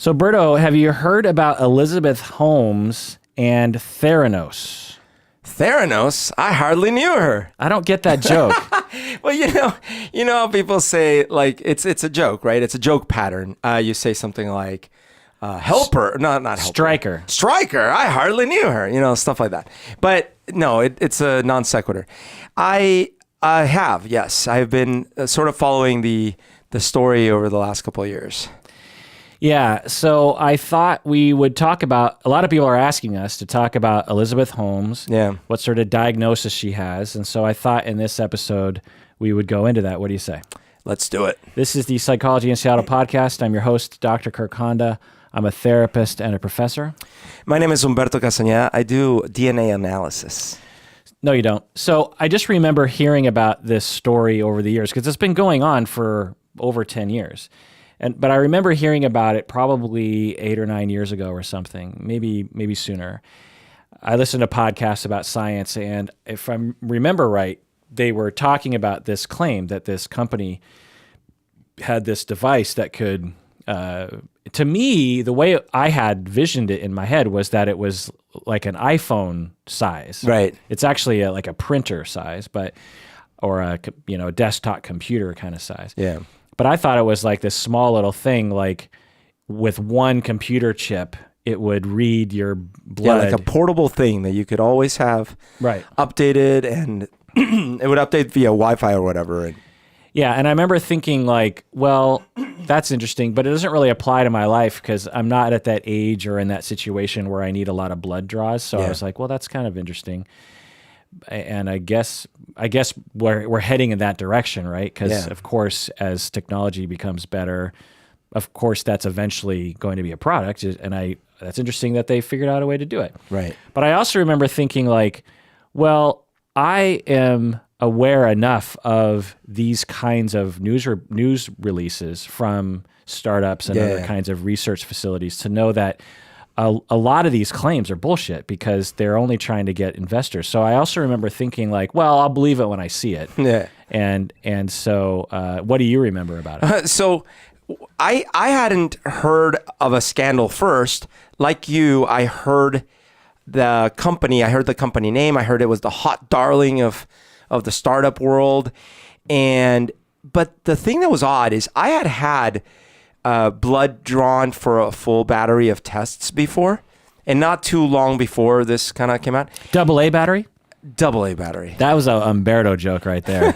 So, Berto, have you heard about Elizabeth Holmes and Theranos? Theranos? I hardly knew her. I don't get that joke. Well, you know how people say, like, it's a joke, right? It's a joke pattern. You say something like, helper, not helper. Striker, I hardly knew her, stuff like that. But no, it's a non sequitur. I have, yes. I've been sort of following the story over the last couple of years. Yeah, so I thought we would talk about, a lot of people are asking us to talk about Elizabeth Holmes, what sort of diagnosis she has, and so I thought in this episode we would go into that. What do you say? Let's do it. This is the Psychology in Seattle podcast. I'm your host, Dr. Kirk Honda. I'm a therapist and a professor. My name is Humberto Castañeda. I do DNA analysis. No, you don't. So I just remember hearing about this story over the years, because it's been going on for over 10 years. But I remember hearing about it probably 8 or 9 years ago or something, maybe sooner. I listened to podcasts about science, and if I remember right, they were talking about this claim that this company had this device that could, to me, the way I had visioned it in my head was that it was like an iPhone size. Right. It's actually like a printer size, or a desktop computer kind of size. Yeah. But I thought it was like this small little thing, like with one computer chip, it would read your blood. Yeah, like a portable thing that you could always have updated, and it would update via Wi-Fi or whatever. Yeah, and I remember thinking like, well, that's interesting, but it doesn't really apply to my life because I'm not at that age or in that situation where I need a lot of blood draws. So I was like, well, that's kind of interesting. And I guess we're heading in that direction, right? Because of course, as technology becomes better, of course that's eventually going to be a product. And that's interesting that they figured out a way to do it. Right. But I also remember thinking like, well, I am aware enough of these kinds of news releases from startups and other kinds of research facilities to know that a lot of these claims are bullshit because they're only trying to get investors. So I also remember thinking like, well, I'll believe it when I see it. Yeah. And so what do you remember about it? So I hadn't heard of a scandal first. Like you, I heard the company name. I heard it was the hot darling of the startup world. But the thing that was odd is I had blood drawn for a full battery of tests before, and not too long before this kind of came out. AA battery? AA battery. That was a Humberto joke right there.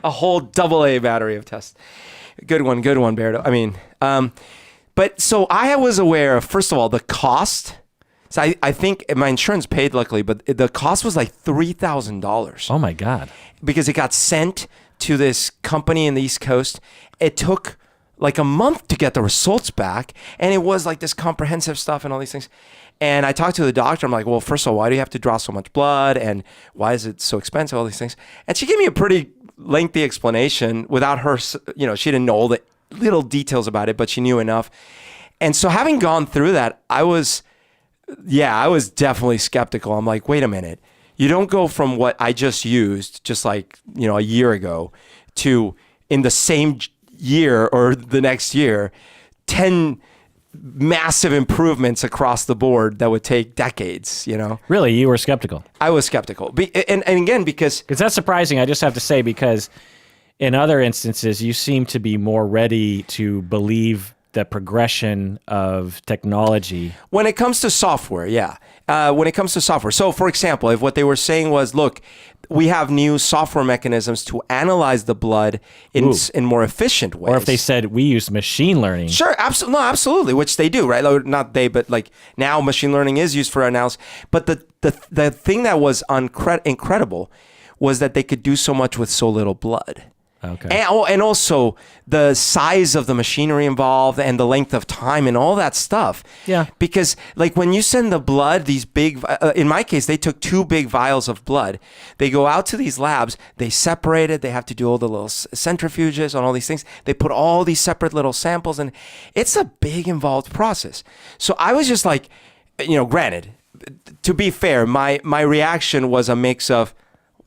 A whole AA battery of tests. Good one, Berto. I mean, but so I was aware of, first of all, the cost. So I think my insurance paid, luckily, but the cost was like $3,000. Oh my God. Because it got sent to this company in the East Coast. It took like a month to get the results back. And it was like this comprehensive stuff and all these things. And I talked to the doctor. I'm like, well, first of all, why do you have to draw so much blood? And why is it so expensive? All these things. And she gave me a pretty lengthy explanation without her, she didn't know all the little details about it, but she knew enough. And so having gone through that, I was definitely skeptical. I'm like, wait a minute. You don't go from what I just used, just like, a year ago, to in the same year or the next year, 10 massive improvements across the board that would take decades, Really? You were skeptical? I was skeptical. And again, because that's surprising, I just have to say, because in other instances, you seem to be more ready to believe the progression of technology. When it comes to software, when it comes to software. So for example, if what they were saying was, look, we have new software mechanisms to analyze the blood in more efficient ways. Or if they said we use machine learning. Sure, absolutely, which they do, right? Not they, but like now machine learning is used for analysis. But the thing that was incredible was that they could do so much with so little blood. Okay. And also the size of the machinery involved and the length of time and all that stuff. Yeah. Because like when you send the blood, these big, in my case, they took 2 big vials of blood. They go out to these labs, they separate it. They have to do all the little centrifuges and all these things. They put all these separate little samples, and it's a big involved process. So I was just like, granted, to be fair, my reaction was a mix of,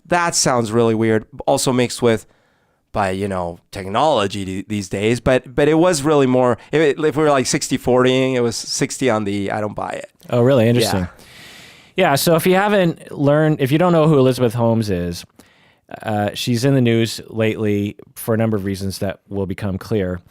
that sounds really weird, also mixed with, technology these days, but it was really more, if we were like 60-40, it was 60 on the I don't buy it. Oh, really? Interesting. Yeah. So if you don't know who Elizabeth Holmes is, she's in the news lately for a number of reasons that will become clear.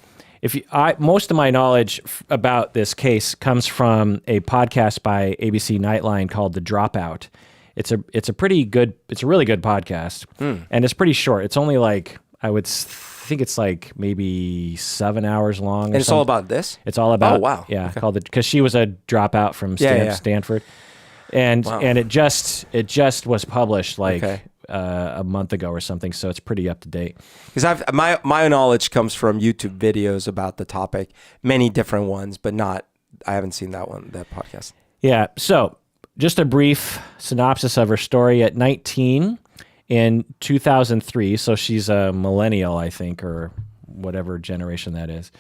Most of my knowledge about this case comes from a podcast by ABC Nightline called The Dropout. It's a really good podcast, and it's pretty short. It's only like, I would think it's like maybe 7 hours long. And it's all about this? It's all about, oh, wow. Yeah, okay. called because she was a dropout from Stanford. And wow. and it just was published like a month ago or something, so it's pretty up to date. Because my knowledge comes from YouTube videos about the topic, many different ones, but I haven't seen that podcast. Yeah, so just a brief synopsis of her story. At 19 in 2003, so she's a millennial, I think, or whatever generation that is.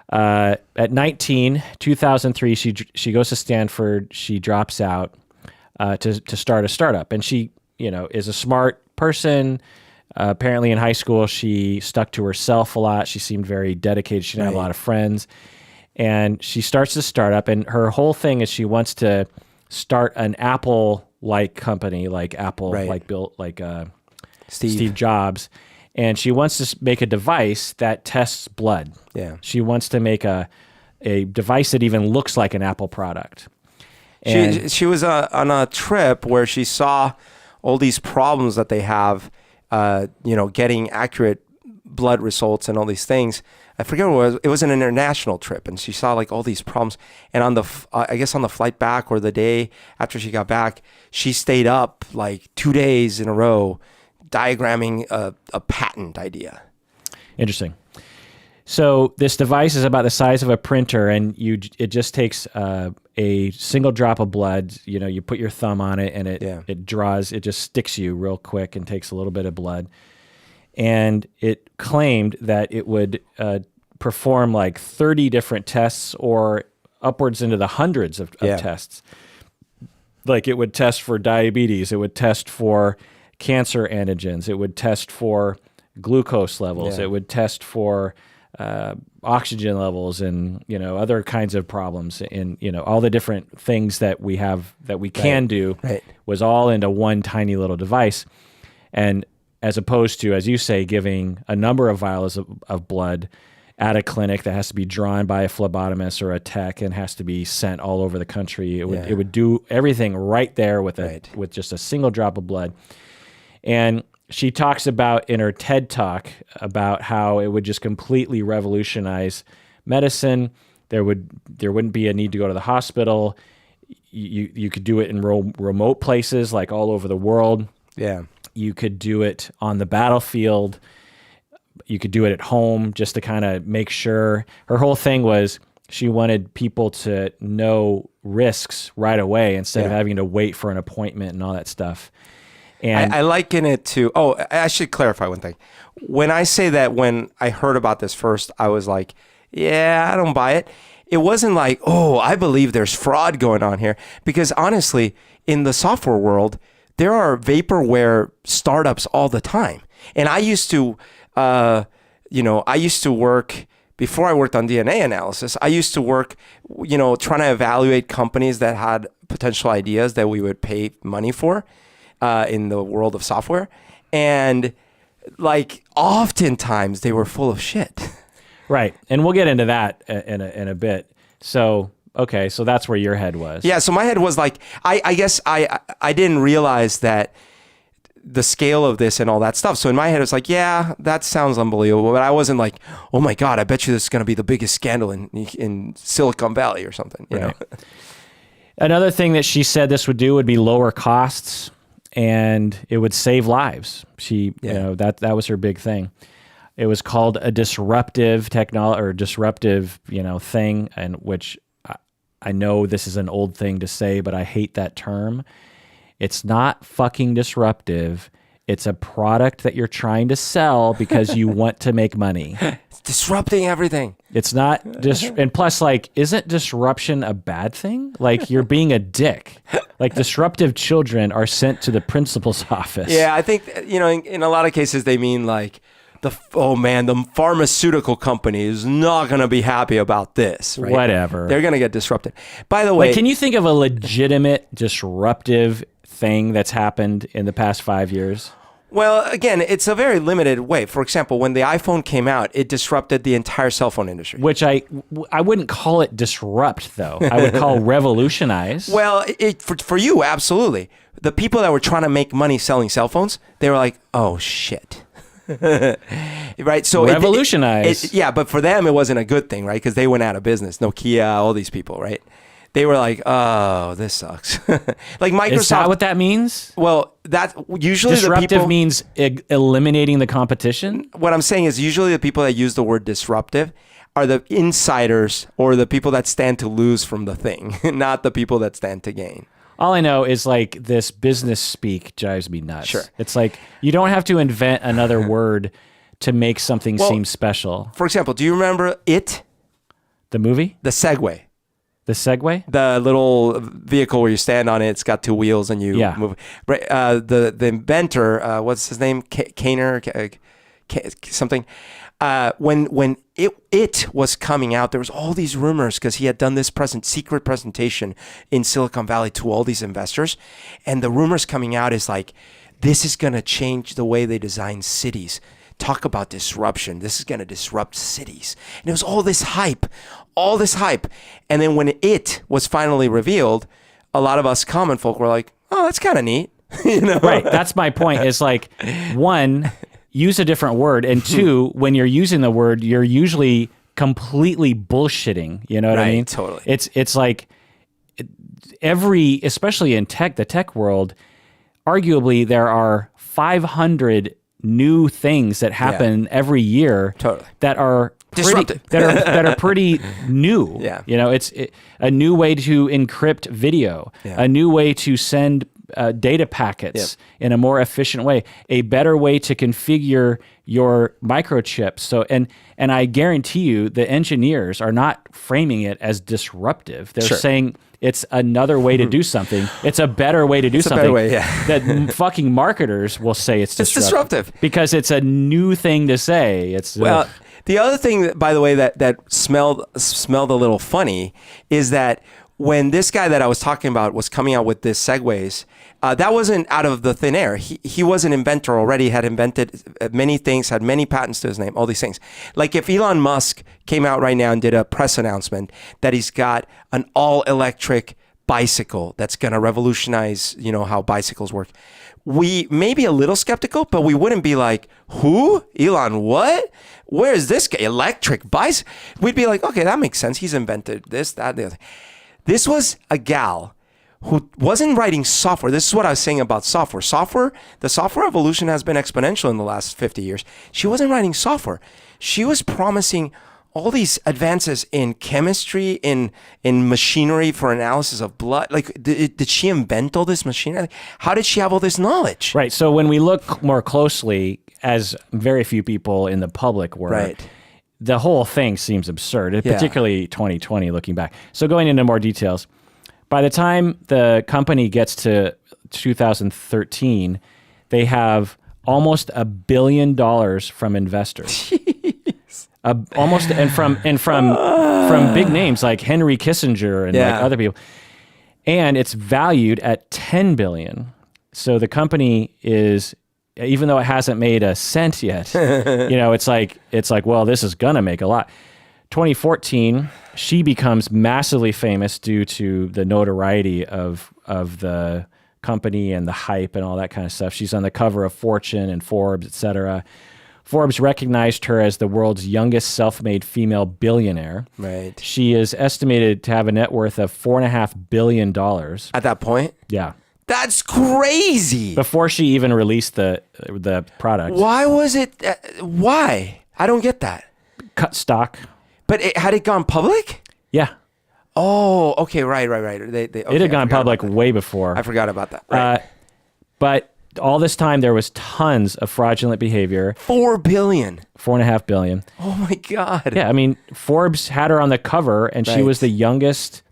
At 19, 2003, she goes to Stanford. She drops out to start a startup, and she, is a smart person. Apparently, in high school, she stuck to herself a lot. She seemed very dedicated. She didn't have a lot of friends, and she starts this startup. And her whole thing is she wants to start an Apple-like company, like Apple, like built like Steve Jobs. And she wants to make a device that tests blood. Yeah. She wants to make a device that even looks like an Apple product. And she was on a trip where she saw all these problems that they have, getting accurate blood results and all these things. I forget what it was. It was an international trip, and she saw like all these problems. And on the flight back or the day after she got back, she stayed up like 2 days in a row diagramming a patent idea. Interesting. So this device is about the size of a printer, and it just takes a single drop of blood. You put your thumb on it, and it just sticks you real quick and takes a little bit of blood. And it claimed that it would perform like 30 different tests, or upwards into the hundreds of tests. Like it would test for diabetes, it would test for cancer antigens, it would test for glucose levels, it would test for oxygen levels, and other kinds of problems, and all the different things that we have that we can do was all into one tiny little device. And as opposed to, as you say, giving a number of vials of blood at a clinic that has to be drawn by a phlebotomist or a tech and has to be sent all over the country, it would do everything right there with just a single drop of blood. And she talks about in her TED Talk about how it would just completely revolutionize medicine. There wouldn't be a need to go to the hospital. You could do it in remote places like all over the world. Yeah. You could do it on the battlefield. You could do it at home just to kind of make sure. Her whole thing was she wanted people to know risks right away instead of having to wait for an appointment and all that stuff. And I liken it to, I should clarify one thing. When I say that, when I heard about this first, I was like, yeah, I don't buy it. It wasn't like, I believe there's fraud going on here. Because honestly, in the software world, there are vaporware startups all the time. And I used to, work, before I worked on DNA analysis, I used to work, trying to evaluate companies that had potential ideas that we would pay money for in the world of software. And like oftentimes they were full of shit. Right. And we'll get into that in a bit. So, okay, so that's where your head was. Yeah, so my head was like, I guess I didn't realize that the scale of this and all that stuff. So in my head, it was like, yeah, that sounds unbelievable. But I wasn't like, oh my God, I bet you this is going to be the biggest scandal in Silicon Valley or something. You know? Another thing that she said this would do would be lower costs, and it would save lives. That was her big thing. It was called a disruptive technology or disruptive, thing, and which I know this is an old thing to say, but I hate that term. It's not fucking disruptive. It's a product that you're trying to sell because you want to make money. It's disrupting everything. It's not and plus, like, isn't disruption a bad thing? Like, you're being a dick. Like, disruptive children are sent to the principal's office. Yeah, I think, in a lot of cases they mean like, the pharmaceutical company is not going to be happy about this. Right? Whatever. They're going to get disrupted. By the way, Like, can you think of a legitimate disruptive thing that's happened in the past 5 years? well, again, it's a very limited way. For example, when the iPhone came out, it disrupted the entire cell phone industry. Which I wouldn't call it disrupt, though. I would call revolutionize. Well, for you, absolutely. The people that were trying to make money selling cell phones, they were like, oh, shit. Right? So revolutionize. yeah, but for them, it wasn't a good thing, right? Because they went out of business. Nokia, all these people, right? They were like, oh, this sucks. Like Microsoft. Is that what that means? Well, that usually Disruptive the people means eliminating the competition? what I'm saying is usually the people that use the word disruptive are the insiders or the people that stand to lose from the thing, not the people that stand to gain. All I know is like this business speak drives me nuts. Sure. It's like you don't have to invent another word to make something seem special. For example, do you remember It, The movie? the Segway? The Segway? The little vehicle where you stand on it, it's got two wheels and you move. Right, the inventor, what's his name? Kaner, something. When it was coming out, there was all these rumors because he had done this secret presentation in Silicon Valley to all these investors, and the rumors coming out is like, this is going to change the way they design cities. Talk about disruption. This is going to disrupt cities. And it was all this hype. And then when it was finally revealed, a lot of us common folk were like, oh, that's kind of neat. You know? Right. That's my point. It's like, one, use a different word. And two, when you're using the word, you're usually completely bullshitting. You know what I mean? Totally. It's like especially in the tech world, arguably there are 500 new things that happen every year that are disruptive, that are pretty new. Yeah. You know, it's a new way to encrypt video, a new way to send data packets in a more efficient way, a better way to configure your microchips. So, and I guarantee you the engineers are not framing it as disruptive. They're saying it's another way to do something. It's a better way to do something. A better way, yeah. That fucking marketers will say it's disruptive because it's a new thing to say. It's well, the other thing, by the way, that smelled a little funny is that when this guy that I was talking about was coming out with this Segways, that wasn't out of the thin air. He was an inventor already, had invented many things, had many patents to his name, all these things. Like if Elon Musk came out right now and did a press announcement that he's got an all-electric bicycle that's going to revolutionize, how bicycles work, we may be a little skeptical, but we wouldn't be like, who? Elon, what? Where is this guy? Electric bicycle? We'd be like, okay, that makes sense. He's invented this, that, the other. This was a gal who wasn't writing software. This is what I was saying about software. The software evolution has been exponential in the last 50 years. She wasn't writing software. She was promising all these advances in chemistry, in machinery for analysis of blood. Like, did she invent all this machinery? How did she have all this knowledge? Right. So when we look more closely, as very few people in the public were, the whole thing seems absurd, particularly 2020 looking back. So going into more details, by the time the company gets to 2013, they have almost $1 billion from investors. Jeez. Almost and from big names like Henry Kissinger and like other people. And it's valued at $10 billion. So the company is, even though it hasn't made a cent yet, it's like, well, this is gonna make a lot. 2014, she becomes massively famous due to the notoriety of the company and the hype and all that kind of stuff. She's on the cover of Fortune and Forbes, etc. Forbes recognized her as the world's youngest self-made female billionaire. Right. She is estimated to have a net worth of $4.5 billion. At that point? Yeah. That's crazy. Before she even released the product. Why was it? Why? I don't get that. Cut stock. But had it gone public? Yeah. Oh, okay, right. It had gone public way before. I forgot about that. Right. But all this time, there was tons of fraudulent behavior. $4 billion. $4.5 billion. Oh my God. Yeah, I mean, Forbes had her on the cover, and she was the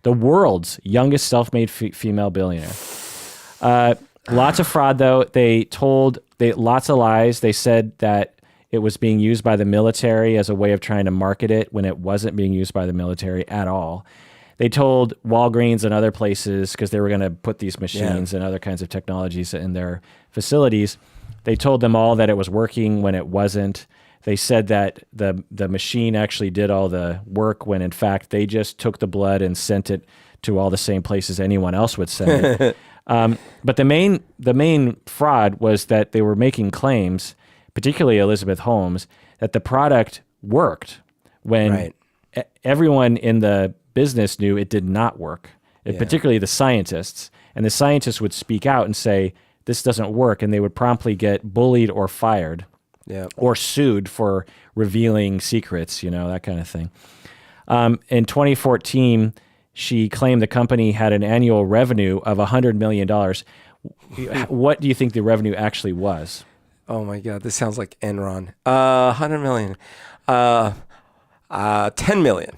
world's youngest self-made female billionaire. Lots of fraud, though. They told lots of lies. They said that it was being used by the military as a way of trying to market it when it wasn't being used by the military at all. They told Walgreens and other places, because they were going to put these machines and other kinds of technologies in their facilities, they told them all that it was working when it wasn't. They said that the machine actually did all the work when, in fact, they just took the blood and sent it to all the same places anyone else would send it. But the main fraud was that they were making claims, particularly Elizabeth Holmes, that the product worked when everyone in the business knew it did not work, particularly the scientists. And the scientists would speak out and say, this doesn't work, and they would promptly get bullied or fired or sued for revealing secrets, that kind of thing. In 2014, she claimed the company had an annual revenue of $100 million. What do you think the revenue actually was? Oh my God, this sounds like Enron. 100 million. 10 million.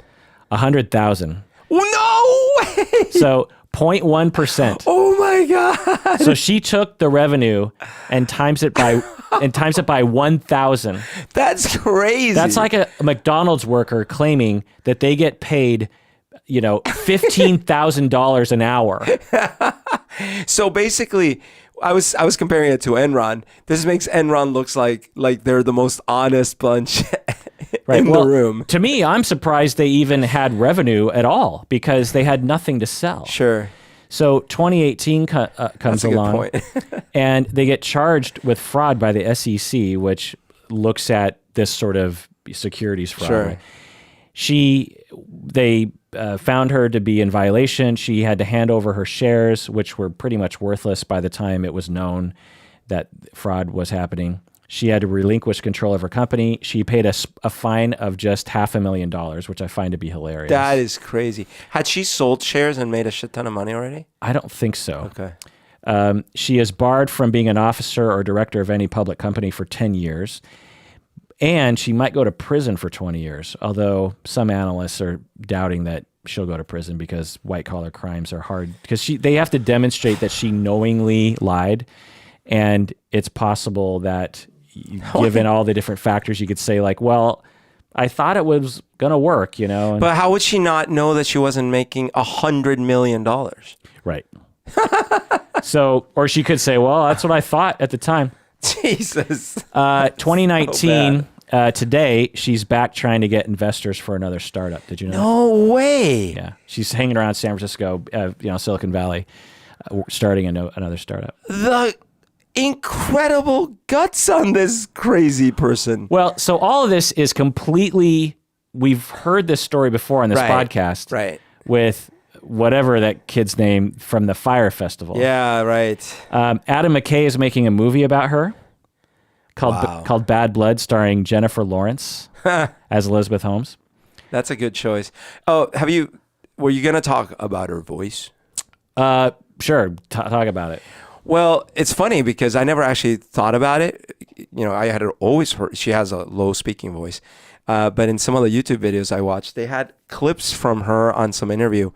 100,000. No way! So 0.1%. Oh my God. So she took the revenue and times it by 1,000. That's crazy. That's like a McDonald's worker claiming that they get paid, $15,000 an hour. So basically, I was comparing it to Enron. This makes Enron looks like they're the most honest bunch in the room. To me, I'm surprised they even had revenue at all because they had nothing to sell. Sure. So 2018 comes along, and they get charged with fraud by the SEC, which looks at this sort of securities fraud. Sure. Right? They found her to be in violation. She had to hand over her shares, which were pretty much worthless by the time it was known that fraud was happening. She had to relinquish control of her company. She paid a fine of just $500,000, which I find to be hilarious. That is crazy. Had she sold shares and made a shit ton of money already? I don't think so. Okay. She is barred from being an officer or director of any public company for 10 years. And she might go to prison for 20 years, although some analysts are doubting that she'll go to prison because white-collar crimes are hard. Because they have to demonstrate that she knowingly lied, and it's possible that, given all the different factors, you could say, like, well, I thought it was going to work, But how would she not know that she wasn't making $100 million? Right. So, or she could say, well, that's what I thought at the time. Jesus. 2019, today, she's back trying to get investors for another startup. Did you know No way. Yeah. She's hanging around San Francisco, Silicon Valley, starting another startup. The incredible guts on this crazy person. Well, so all of this is completely, we've heard this story before on this podcast. Right. With whatever that kid's name from the Fire Festival. Yeah, right. Adam McKay is making a movie about her called Bad Blood, starring Jennifer Lawrence as Elizabeth Holmes. That's a good choice. Oh, were you going to talk about her voice? Sure. Talk about it. Well, it's funny because I never actually thought about it. I had always heard she has a low speaking voice. But in some of the YouTube videos I watched, they had clips from her on some interview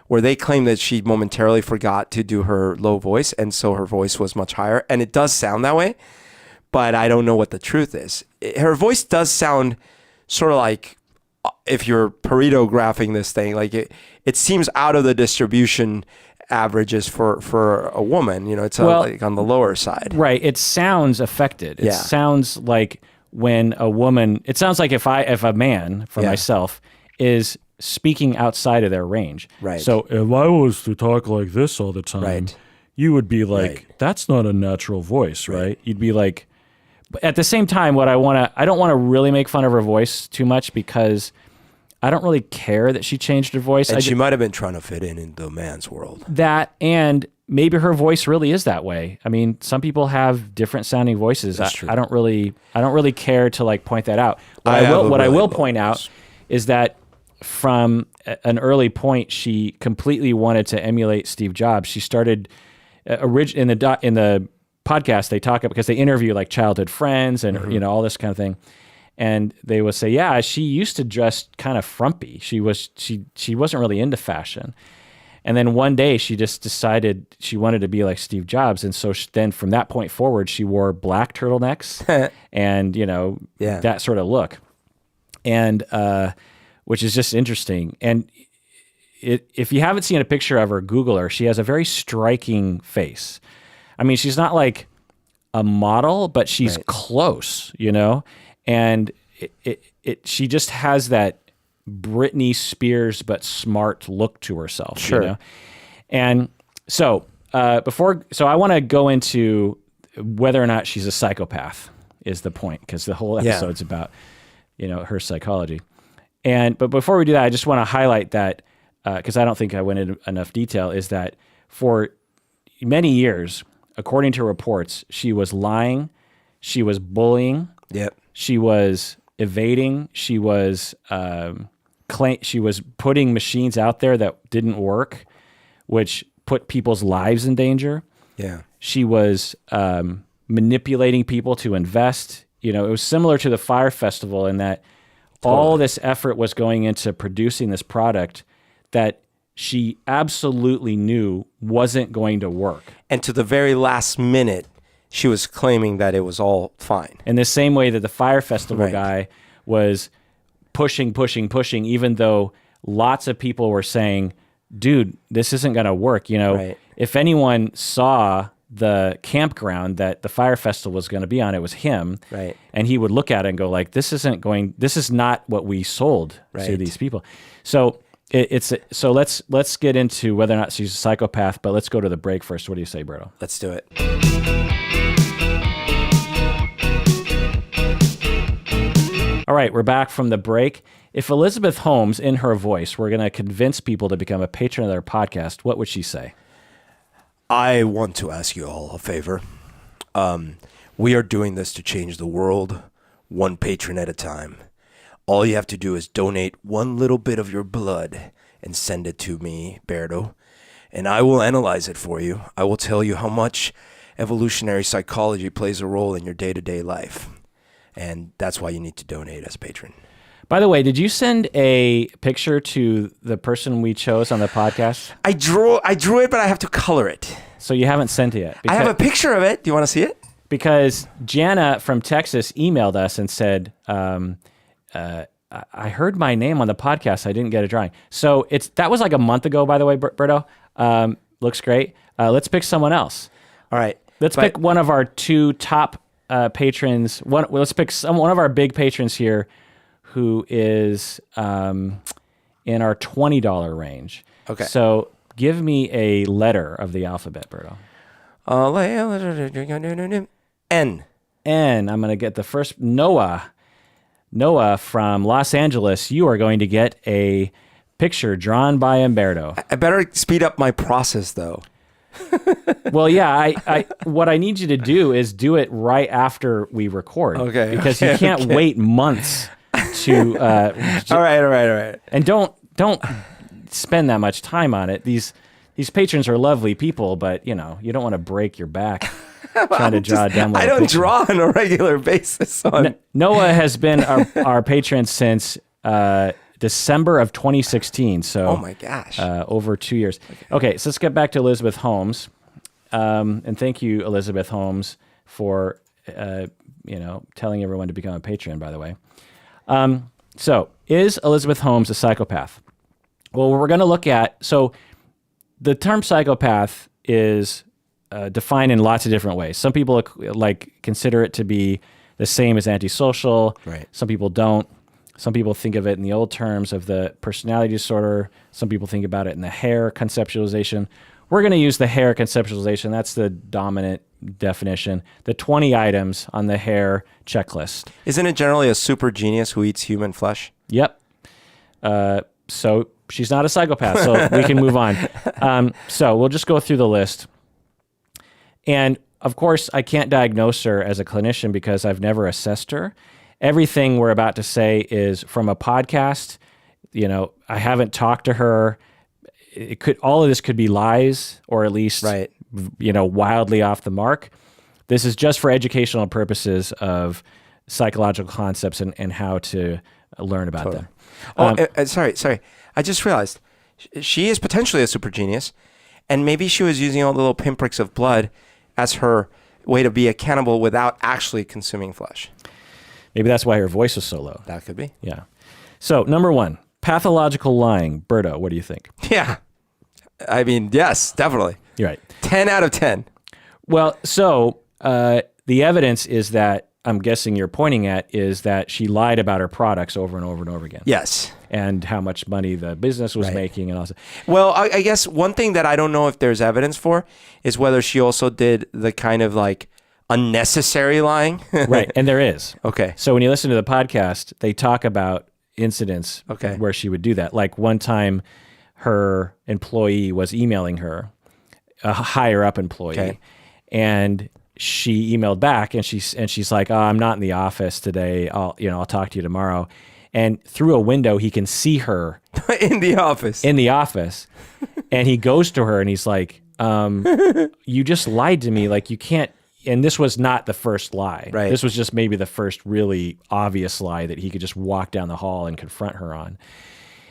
where they claimed that she momentarily forgot to do her low voice, and so her voice was much higher. And it does sound that way, but I don't know what the truth is. Her voice does sound sort of like, if you're Pareto graphing this thing, like it seems out of the distribution averages for a woman. It's like on the lower side. Right. It sounds affected. It sounds like when a woman, it sounds like if a man, for myself, is speaking outside of their range. Right. So if I was to talk like this all the time, you would be like, that's not a natural voice, right? You'd be like, but at the same time, I don't want to really make fun of her voice too much because I don't really care that she changed her voice. And she might have been trying to fit in the man's world. That, and maybe her voice really is that way. I mean, some people have different sounding voices. That's true. I don't really care to point that out. What I will point out is that from an early point, she completely wanted to emulate Steve Jobs. She started in the podcast. They talk about, because they interview like childhood friends and all this kind of thing. And they will say, yeah, she used to dress kind of frumpy. She wasn't really into fashion. And then one day she just decided she wanted to be like Steve Jobs. And so then from that point forward, she wore black turtlenecks and, that sort of look. And which is just interesting. And if you haven't seen a picture of her, Google her. She has a very striking face. I mean, she's not like a model, but she's close, and she just has that Britney Spears but smart look to herself. Sure. And so I want to go into whether or not she's a psychopath is the point, because the whole episode's about her psychology. But before we do that, I just want to highlight that because I don't think I went into enough detail, is that for many years, according to reports, she was lying, she was bullying, she was evading, she was putting machines out there that didn't work, which put people's lives in danger. Yeah, she was manipulating people to invest. It was similar to the Fire Festival in that all this effort was going into producing this product that she absolutely knew wasn't going to work. And to the very last minute, she was claiming that it was all fine. In the same way that the Fire Festival guy was pushing, even though lots of people were saying, dude, this isn't going to work. If anyone saw the campground that the Fire Festival was going to be on, it was him. Right. And he would look at it and go like, this is not what we sold to these people. So so let's get into whether or not she's a psychopath, but let's go to the break first. What do you say, Berto? Let's do it. All right, we're back from the break. If Elizabeth Holmes, in her voice, were going to convince people to become a patron of their podcast, what would she say? I want to ask you all a favor. We are doing this to change the world, one patron at a time. All you have to do is donate one little bit of your blood and send it to me, Berto, and I will analyze it for you. I will tell you how much evolutionary psychology plays a role in your day-to-day life, and that's why you need to donate as a patron. By the way, did you send a picture to the person we chose on the podcast? I drew it, but I have to color it. So you haven't sent it yet? I have a picture of it. Do you want to see it? Because Jana from Texas emailed us and said, I heard my name on the podcast. I didn't get a drawing. So that was like a month ago, by the way, Berto. Looks great. Let's pick someone else. All right. Let's pick one of our two top patrons. Let's pick one of our big patrons here who is in our $20 range. Okay. So give me a letter of the alphabet, Berto. N. N. I'm going to get the first. Noah. Noah from Los Angeles, you are going to get a picture drawn by Humberto. I better speed up my process, though. Well, yeah. I what I need you to do is do it right after we record. Okay. Because you can't wait months to. All right. And don't spend that much time on it. These patrons are lovely people, but you don't want to break your back trying to draw down. I don't draw on a regular basis. Noah has been our patron since December of 2016. So, oh my gosh, over 2 years. Okay, so let's get back to Elizabeth Holmes, and thank you, Elizabeth Holmes, for telling everyone to become a patron. By the way, so is Elizabeth Holmes a psychopath? Well, we're going to look at the term psychopath is defined in lots of different ways. Some people consider it to be the same as antisocial. Right. Some people don't. Some people think of it in the old terms of the personality disorder. Some people think about it in the Hare conceptualization. We're going to use the Hare conceptualization. That's the dominant definition. The 20 items on the Hare checklist. Isn't it generally a super genius who eats human flesh? Yep. So she's not a psychopath, so we can move on. So we'll just go through the list. And of course, I can't diagnose her as a clinician because I've never assessed her. Everything we're about to say is from a podcast. I haven't talked to her. All of this could be lies, or at least, wildly off the mark. This is just for educational purposes of psychological concepts and how to learn about them. Sorry. I just realized she is potentially a super genius, and maybe she was using all the little pinpricks of blood as her way to be a cannibal without actually consuming flesh. Maybe that's why her voice was so low. That could be. Yeah. So number 1, pathological lying. Berto, what do you think? Yeah. I mean, yes, definitely. You're right. 10 out of 10. Well, so the evidence is that, I'm guessing you're pointing at, is that she lied about her products over and over and over again. Yes. And how much money the business was making and all that. Well, I guess one thing that I don't know if there's evidence for is whether she also did the kind of like unnecessary lying. Right. And there is. Okay. So when you listen to the podcast, they talk about incidents Okay. where she would do that. Like one time her employee was emailing her, a higher up employee, Okay. and she emailed back and she's like, "Oh, I'm not in the office today. I'll talk to you tomorrow." And through a window, he can see her In the office. and he goes to her and he's like, "You just lied to me. Like you can't." And this was not the first lie. Right. This was just maybe the first really obvious lie that he could just walk down the hall and confront her on.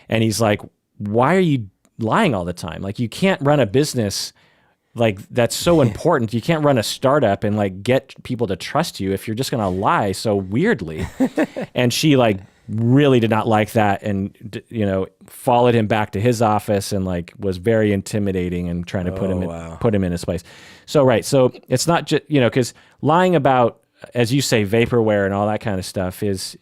And he's like, "Why are you lying all the time? Like you can't run a business like that's so important. You can't run a startup and like get people to trust you if you're just going to lie so weirdly." And she like really did not like that, and followed him back to his office and like was very intimidating and trying to put him in his place. So so it's not just because lying about, as you say, vaporware and all that kind of stuff is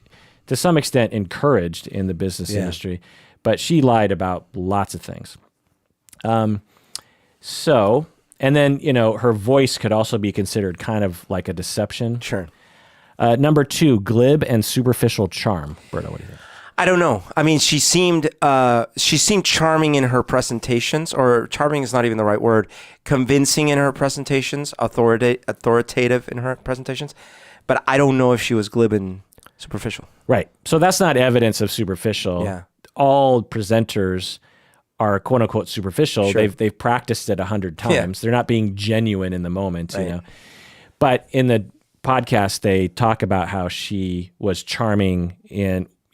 to some extent encouraged in the business industry, but she lied about lots of things. And then, her voice could also be considered kind of like a deception. Sure. Number 2, glib and superficial charm. Berto, what do you think? I don't know. I mean, she seemed charming in her presentations, or charming is not even the right word. Convincing in her presentations, authoritative in her presentations. But I don't know if she was glib and superficial. Right. So that's not evidence of superficial. Yeah. All presenters are quote unquote superficial. Sure. They've practiced it 100 times. Yeah. They're not being genuine in the moment, Right. But in the podcast, they talk about how she was charming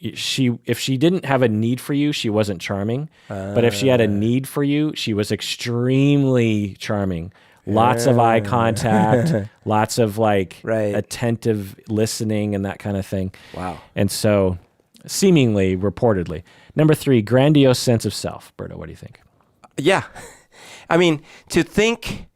if she didn't have a need for you, she wasn't charming. But if she had a need for you, she was extremely charming. Lots of eye contact, lots of like attentive listening and that kind of thing. Wow. And so seemingly, reportedly. Number 3, grandiose sense of self. Berto, what do you think? Yeah. I mean, to think,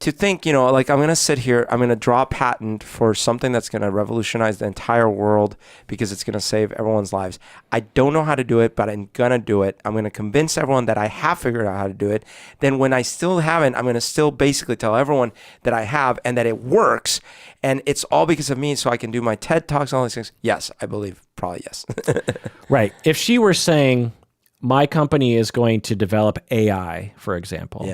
like I'm going to sit here, I'm going to draw a patent for something that's going to revolutionize the entire world because it's going to save everyone's lives. I don't know how to do it, but I'm going to do it. I'm going to convince everyone that I have figured out how to do it. Then when I still haven't, I'm going to still basically tell everyone that I have and that it works. And it's all because of me, so I can do my TED Talks and all these things. Yes, I believe probably yes. Right. If she were saying, my company is going to develop AI, for example,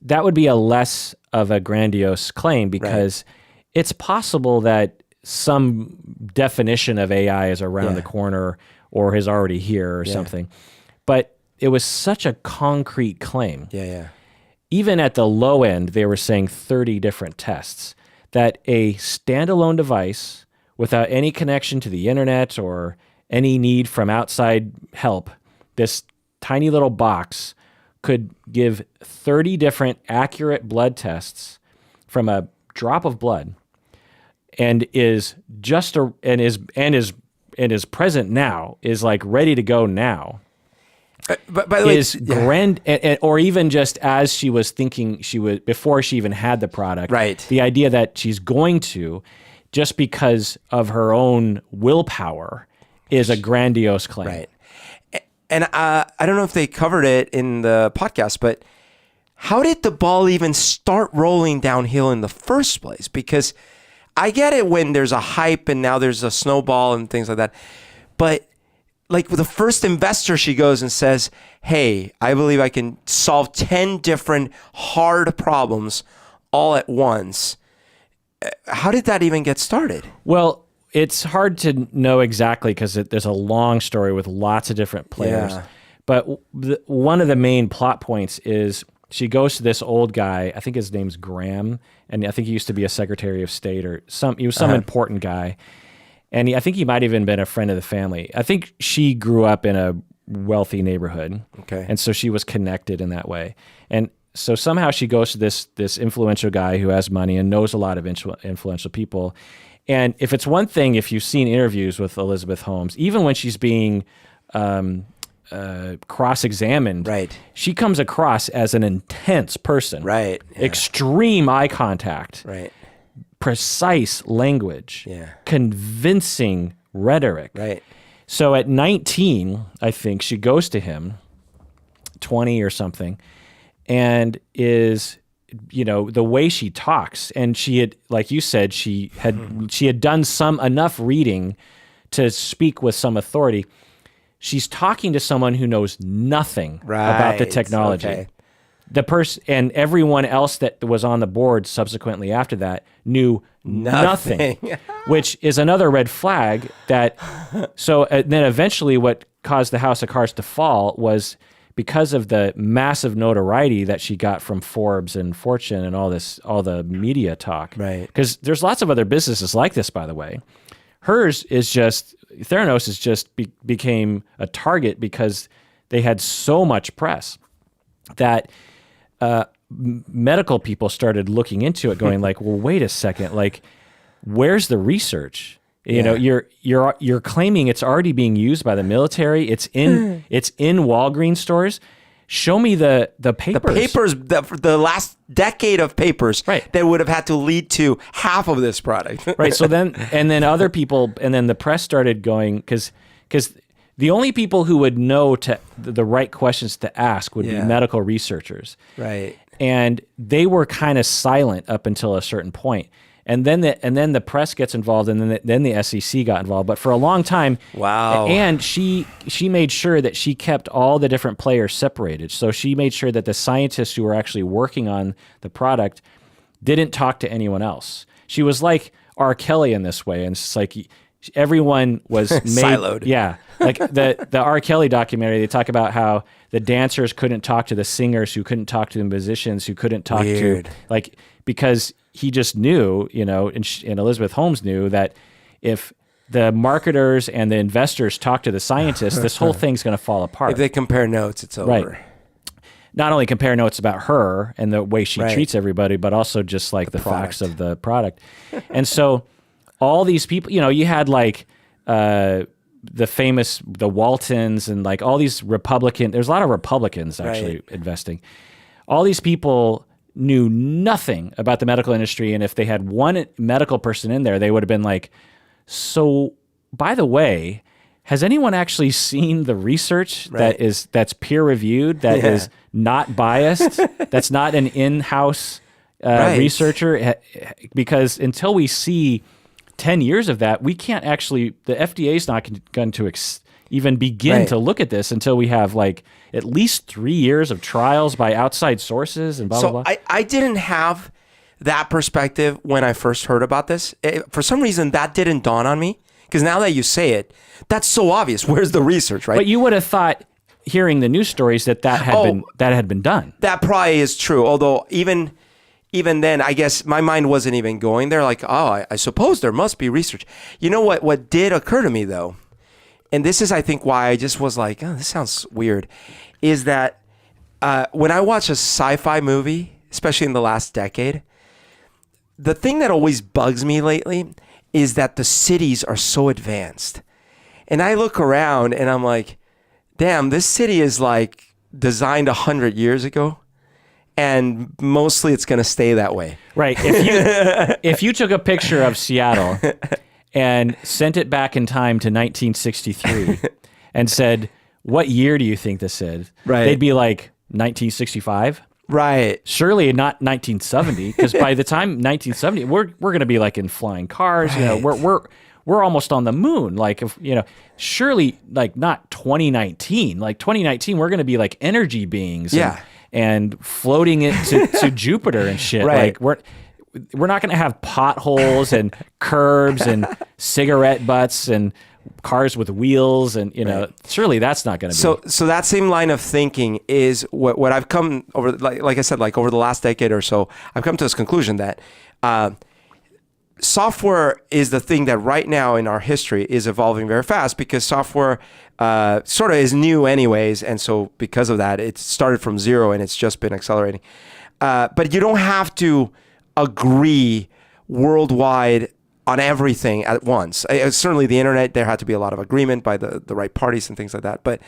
that would be a less of a grandiose claim because it's possible that some definition of AI is around the corner or is already here or something. But it was such a concrete claim. Even at the low end, they were saying 30 different tests, that a standalone device without any connection to the internet or any need from outside help, this tiny little box could give 30 different accurate blood tests from a drop of blood, and is present now, is like ready to go now. But by the way, or even just as she was thinking she would before she even had the product. Right. The idea that she's going to, just because of her own willpower, is a grandiose claim. Right. And I don't know if they covered it in the podcast, but how did the ball even start rolling downhill in the first place? Because I get it when there's a hype and now there's a snowball and things like that. But like with the first investor, she goes and says, hey, I believe I can solve 10 different hard problems all at once. How did that even get started? Well, it's hard to know exactly because there's a long story with lots of different players. Yeah. But one of the main plot points is she goes to this old guy. I think his name's Graham, and I think he used to be a Secretary of State or he was some important guy. And I think he might have even been a friend of the family. I think she grew up in a wealthy neighborhood. Okay. And so she was connected in that way. And so somehow she goes to this influential guy who has money and knows a lot of influential people. And if it's one thing, if you've seen interviews with Elizabeth Holmes, even when she's being cross-examined, Right. she comes across as an intense person. Right. Yeah. Extreme eye contact. Right. Precise language. Yeah. Convincing rhetoric. Right. So at 19, I think, she goes to him, 20 or something, and is, the way she talks, and she had, like you said, she had done enough reading to speak with some authority. She's talking to someone who knows nothing about the technology. Okay. The person and everyone else that was on the board subsequently after that knew nothing. Which is another red flag. So then eventually, what caused the House of Cards to fall was because of the massive notoriety that she got from Forbes and Fortune and all the media talk. Right. Because there's lots of other businesses like this, by the way. Hers is just, Theranos is just became a target because they had so much press that medical people started looking into it, going like, well, wait a second, like, where's the research? You're claiming it's already being used by the military. It's in Walgreens stores. Show me the papers. The papers, the last decade of papers Right. that would have had to lead to half of this product. Right. So then other people, and then the press started going, because the only people who would know the right questions to ask would be medical researchers. Right. And they were kind of silent up until a certain point. And then the press gets involved, and then the SEC got involved. But for a long time, Wow. And she made sure that she kept all the different players separated. So she made sure that the scientists who were actually working on the product didn't talk to anyone else. She was like R. Kelly in this way, and it's like everyone was made, siloed. Yeah, like the R. Kelly documentary. They talk about how the dancers couldn't talk to the singers, who couldn't talk to the musicians, who couldn't talk Weird. to because he just knew, and Elizabeth Holmes knew that if the marketers and the investors talk to the scientists, this whole thing's going to fall apart. If they compare notes, it's over. Right. Not only compare notes about her and the way she Right. treats everybody, but also just like the facts of the product. And so all these people, you had like the Waltons and like all these there's a lot of Republicans actually investing. All these people knew nothing about the medical industry. And if they had one medical person in there, they would have been like, so by the way, has anyone actually seen the research that's peer reviewed, that is not biased, that's not an in-house researcher? Because until we see 10 years of that, we can't actually, the FDA is not going to even begin to look at this until we have like at least 3 years of trials by outside sources and blah, blah, blah. I didn't have that perspective when I first heard about this. For some reason, that didn't dawn on me. Because now that you say it, that's so obvious. Where's the research, right? But you would have thought, hearing the news stories, that had been done. That probably is true. Although even then, I guess my mind wasn't even going there. Like, I suppose there must be research. You know what? What did occur to me though, and this is, I think, why I just was like, this sounds weird, is that when I watch a sci-fi movie, especially in the last decade, the thing that always bugs me lately is that the cities are so advanced. And I look around and I'm like, damn, this city is like designed 100 years ago. And mostly it's going to stay that way. Right. If you took a picture of Seattle and sent it back in time to 1963 and said, what year do you think this is? Right. They'd be like, 1965? Right. Surely not 1970, because by the time 1970, we're going to be like in flying cars. Right. We're almost on the moon. Like, surely like not 2019. Like 2019, we're going to be like energy beings. And floating it to Jupiter and shit. Right. Like we're not going to have potholes and curbs and cigarette butts and cars with wheels, and surely that's not going to be. So that same line of thinking is what I've come over, like I said, like over the last decade or so, I've come to this conclusion that software is the thing that right now in our history is evolving very fast, because software sort of is new anyways. And so because of that, it started from zero and it's just been accelerating. But you don't have to agree worldwide on everything at once. Certainly the internet, there had to be a lot of agreement by the right parties and things like that. But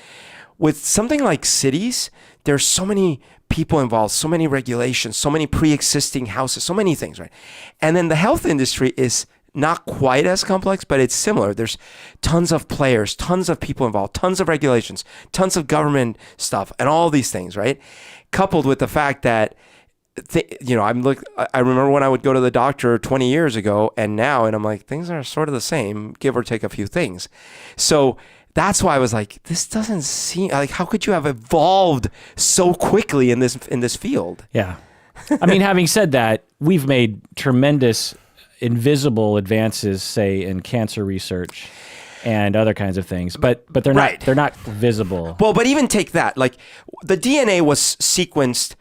with something like cities, there's so many people involved, so many regulations, so many pre-existing houses, so many things, right? And then the health industry is not quite as complex, but it's similar. There's tons of players, tons of people involved, tons of regulations, tons of government stuff, and all these things, right? Coupled with the fact that, I remember when I would go to the doctor 20 years ago and now, and I'm like, things are sort of the same, give or take a few things. So that's why I was like, this doesn't seem like, how could you have evolved so quickly in this field? Yeah. I mean, having said that, we've made tremendous invisible advances, say, in cancer research and other kinds of things, but they're right. they're not visible. Well, but even take that, like the DNA was sequenced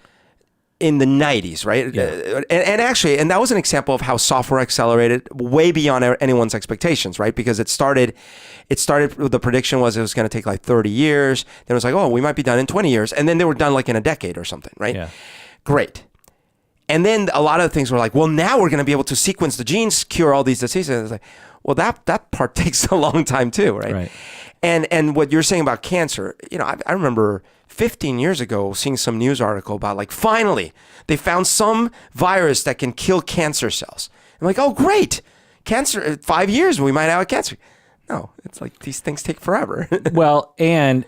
in the 90s, right? Yeah. And that was an example of how software accelerated way beyond anyone's expectations, right? Because it started, the prediction was it was going to take like 30 years. Then it was like, oh, we might be done in 20 years. And then they were done like in a decade or something, right? Yeah. Great. And then a lot of things were like, well, now we're going to be able to sequence the genes, cure all these diseases. And it's like, well, that part takes a long time too, right? Right. And what you're saying about cancer, I remember 15 years ago seeing some news article about like, finally, they found some virus that can kill cancer cells. I'm like, oh, great. Cancer, 5 years, we might have a cancer. No, it's like these things take forever. Well, and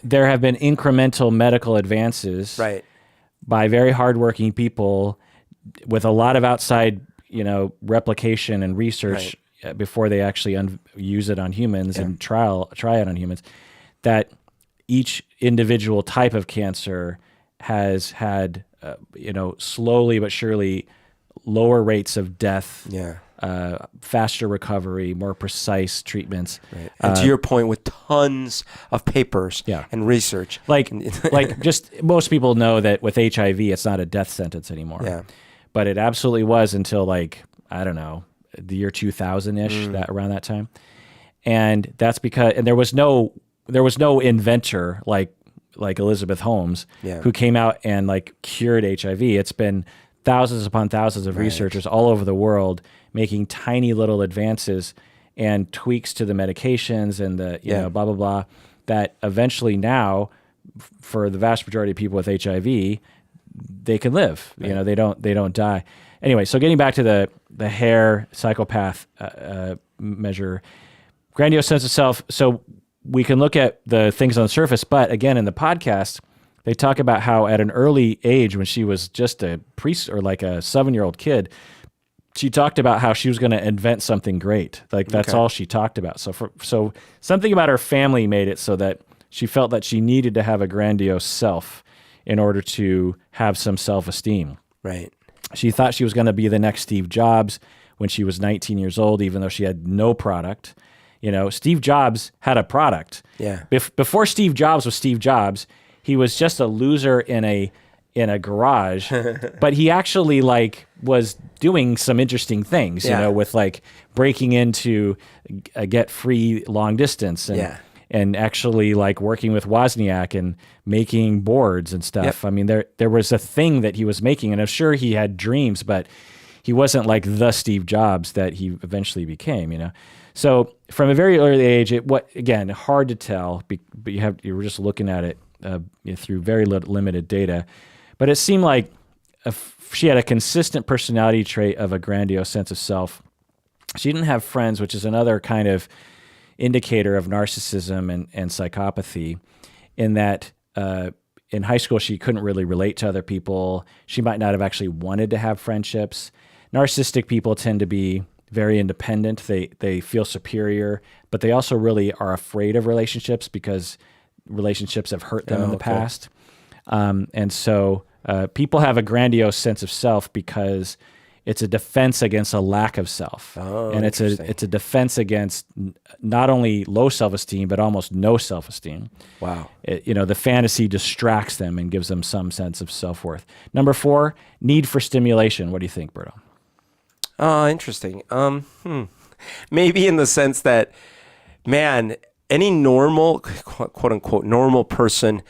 there have been incremental medical advances Right. by very hardworking people with a lot of outside, replication and research before they actually use it on humans and try it on humans, that each individual type of cancer has had, slowly but surely lower rates of death, faster recovery, more precise treatments. Right. And to your point, with tons of papers Yeah. and research. Like just most people know that with HIV, it's not a death sentence anymore. Yeah. But it absolutely was until I don't know, the year 2000-ish, around that time. And that's because, and there was no inventor like Elizabeth Holmes who came out and cured HIV. It's been thousands upon thousands of researchers all over the world making tiny little advances and tweaks to the medications and the blah blah blah, that eventually now, for the vast majority of people with HIV, they can live. Right. They don't die. Anyway, so getting back to the hair psychopath measure, grandiose sense of self. So we can look at the things on the surface, but again, in the podcast, they talk about how at an early age, when she was just a priest or like a 7-year-old kid, she talked about how she was going to invent something great. That's all she talked about. So something about her family made it so that she felt that she needed to have a grandiose self in order to have some self-esteem. Right. She thought she was going to be the next Steve Jobs when she was 19 years old, even though she had no product. Steve Jobs had a product. Yeah. Before Steve Jobs was Steve Jobs, he was just a loser in a garage, but he actually was doing some interesting things, with breaking into get free long distance and actually working with Wozniak and making boards and stuff. Yep. I mean, there was a thing that he was making, and I'm sure he had dreams, but he wasn't like the Steve Jobs that he eventually became, So from a very early age, again, hard to tell, but you were just looking at it through very limited data, but it seemed like she had a consistent personality trait of a grandiose sense of self. She didn't have friends, which is another kind of indicator of narcissism and psychopathy, in that in high school she couldn't really relate to other people. She might not have actually wanted to have friendships. Narcissistic people tend to be very independent. They feel superior, but they also really are afraid of relationships because relationships have hurt them in the past. And so people have a grandiose sense of self because it's a defense against a lack of self. And it's a defense against not only low self-esteem, but almost no self-esteem. Wow. The fantasy distracts them and gives them some sense of self-worth. Number 4, need for stimulation. What do you think, Berto? Oh, interesting. Maybe in the sense that, man, any normal, quote unquote, normal person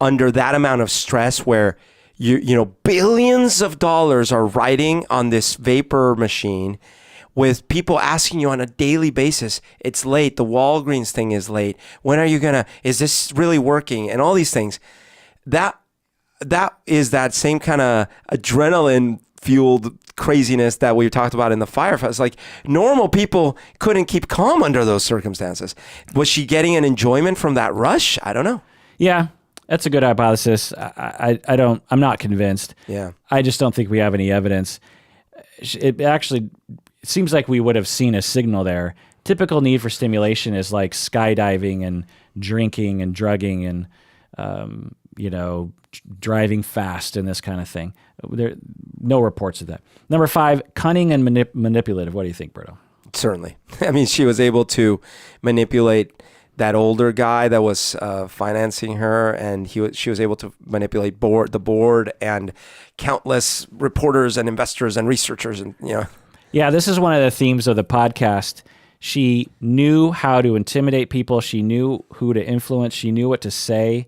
under that amount of stress where you know, billions of dollars are riding on this vapor machine with people asking you on a daily basis, it's late, the Walgreens thing is late, when are you gonna, is this really working? And all these things. That is that same kind of adrenaline fueled craziness that we talked about in the firefight. It's like normal people couldn't keep calm under those circumstances. Was she getting an enjoyment from that rush? I don't know. Yeah, that's a good hypothesis. I'm not convinced. Yeah. I just don't think we have any evidence. It seems like we would have seen a signal there. Typical need for stimulation is like skydiving and drinking and drugging and, driving fast and this kind of thing. There, no reports of that. Number 5, cunning and manipulative. What do you think, Berto? Certainly. I mean, she was able to manipulate that older guy that was financing her, and she was able to manipulate the board and countless reporters and investors and researchers, and Yeah, this is one of the themes of the podcast. She knew how to intimidate people. She knew who to influence. She knew what to say.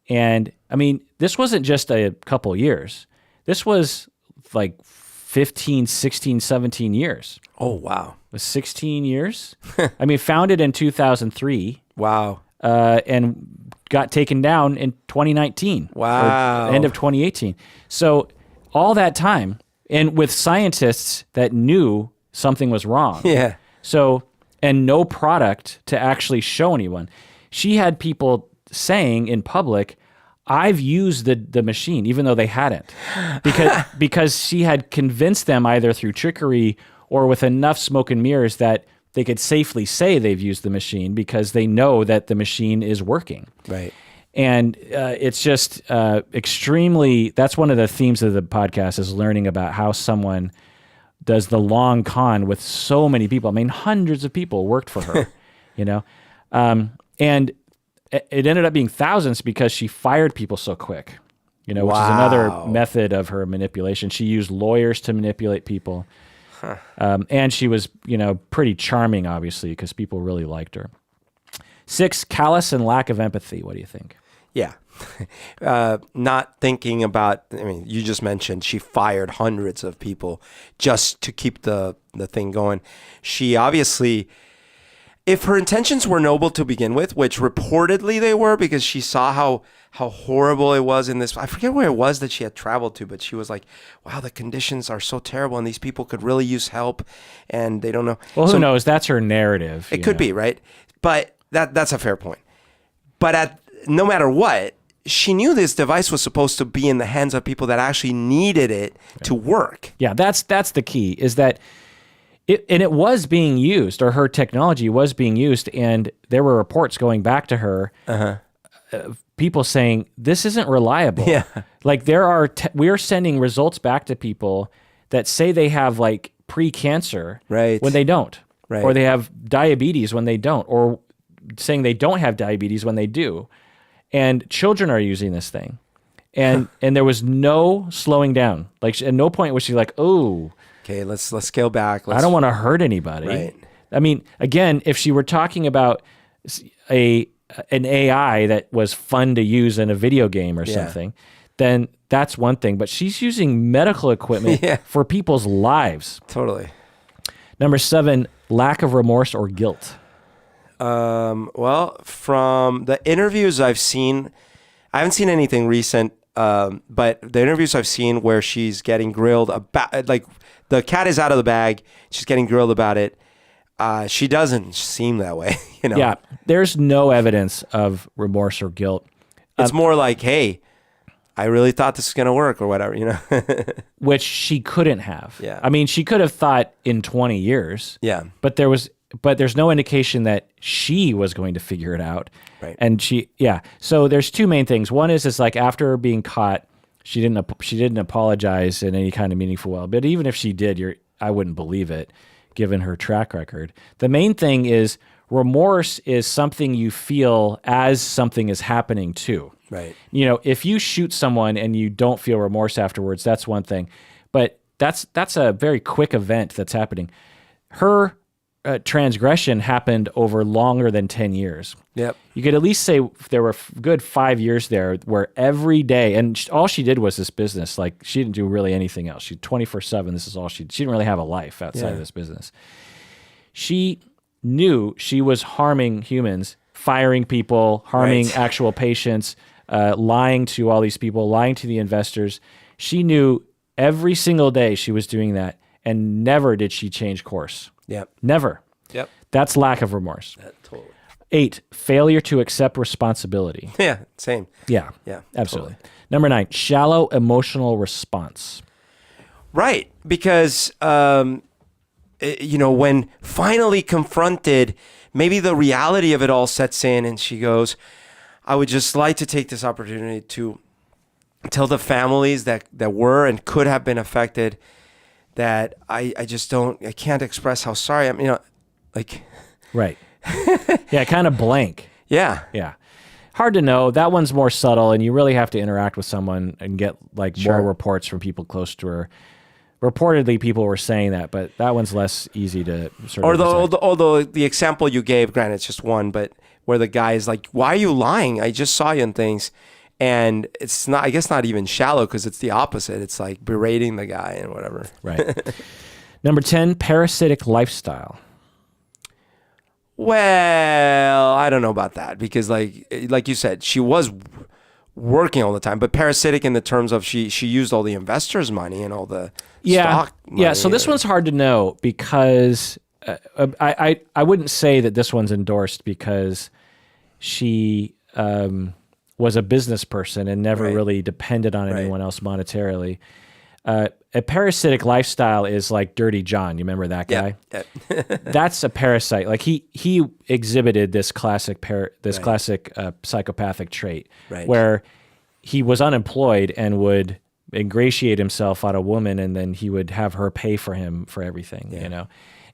And I mean, this wasn't just a couple years. This was like 15, 16, 17 years. Oh, wow. It was 16 years. I mean, founded in 2003. Wow. And got taken down in 2019. Wow. End of 2018. So all that time, and with scientists that knew something was wrong. Yeah. So, and no product to actually show anyone. She had people saying in public, I've used the machine, even though they hadn't, because she had convinced them either through trickery or with enough smoke and mirrors that they could safely say they've used the machine because they know that the machine is working. Right. And it's just extremely, that's one of the themes of the podcast, is learning about how someone does the long con with so many people. I mean, hundreds of people worked for her, and it ended up being thousands because she fired people so quick, which is another method of her manipulation. She used lawyers to manipulate people. And she was, pretty charming, obviously, because people really liked her. 6, callous and lack of empathy. What do you think? Yeah. Not thinking about, I mean, you just mentioned she fired hundreds of people just to keep the thing going. She obviously, if her intentions were noble to begin with, which reportedly they were, because she saw how horrible it was in this, I forget where it was that she had traveled to, but she was like, wow, the conditions are so terrible and these people could really use help and they don't know. Well, who knows? That's her narrative. It could be, right? But that's a fair point. But no matter what, she knew this device was supposed to be in the hands of people that actually needed it to work. Yeah, that's the key, is that it was being used, or her technology was being used, and there were reports going back to her, people saying, this isn't reliable. Yeah. Like we are sending results back to people that say they have like pre-cancer right. when they don't, right. or they have diabetes when they don't, or saying they don't have diabetes when they do. And children are using this thing. And there was no slowing down. Like at no point was she like, oh, okay, let's scale back. I don't want to hurt anybody. Right. I mean, again, if she were talking about an AI that was fun to use in a video game or something, then that's one thing. But she's using medical equipment for people's lives. Totally. Number 7, lack of remorse or guilt. Well, from the interviews I've seen, I haven't seen anything recent, but the interviews I've seen where she's getting grilled about, like, the cat is out of the bag, she's getting grilled about it. She doesn't seem that way, Yeah, there's no evidence of remorse or guilt. It's more like, hey, I really thought this was going to work or whatever, Which she couldn't have. Yeah. I mean, she could have thought in 20 years. Yeah. But there's no indication that she was going to figure it out. Right. And so there's two main things. One is like after being caught, she didn't apologize in any kind of meaningful way. But even if she did, I wouldn't believe it, given her track record. The main thing is remorse is something you feel as something is happening too. Right. If you shoot someone and you don't feel remorse afterwards, that's one thing. But that's a very quick event that's happening. Her transgression happened over longer than 10 years. Yep. You could at least say there were good 5 years there where every day, and all she did was this business. Like, she didn't do really anything else. She 24/7. This is all she didn't really have a life outside of this business. She knew she was harming humans, firing people, harming actual patients, lying to all these people, lying to the investors. She knew every single day she was doing that, and never did she change course. Yep. Never. Yep. That's lack of remorse. Totally. 8, failure to accept responsibility. Yeah, same. Yeah. Yeah, Absolutely. Number 9, shallow emotional response. Right, because when finally confronted, maybe the reality of it all sets in, and she goes, I would just like to take this opportunity to tell the families that were and could have been affected that I can't express how sorry I'm, Right. Yeah, kind of blank. Yeah. Yeah. Hard to know. That one's more subtle, and you really have to interact with someone and get more reports from people close to her. Reportedly, people were saying that, but that one's less easy to sort of Although the example you gave, granted, it's just one, but where the guy is like, why are you lying? I just saw you in things. And it's not, I guess, not even shallow, because it's the opposite. It's like berating the guy and whatever. Right. Number 10, parasitic lifestyle. Well, I don't know about that, because like you said, she was working all the time, but parasitic in the terms of she used all the investors' money and all the stock money. Yeah, so this one's hard to know, because I wouldn't say that this one's endorsed, because she was a business person and never really depended on anyone else monetarily. A parasitic lifestyle is like Dirty John. You remember that guy? Yeah. That's a parasite. Like he exhibited this classic psychopathic trait, where he was unemployed and would ingratiate himself on a woman, and then he would have her pay for him for everything,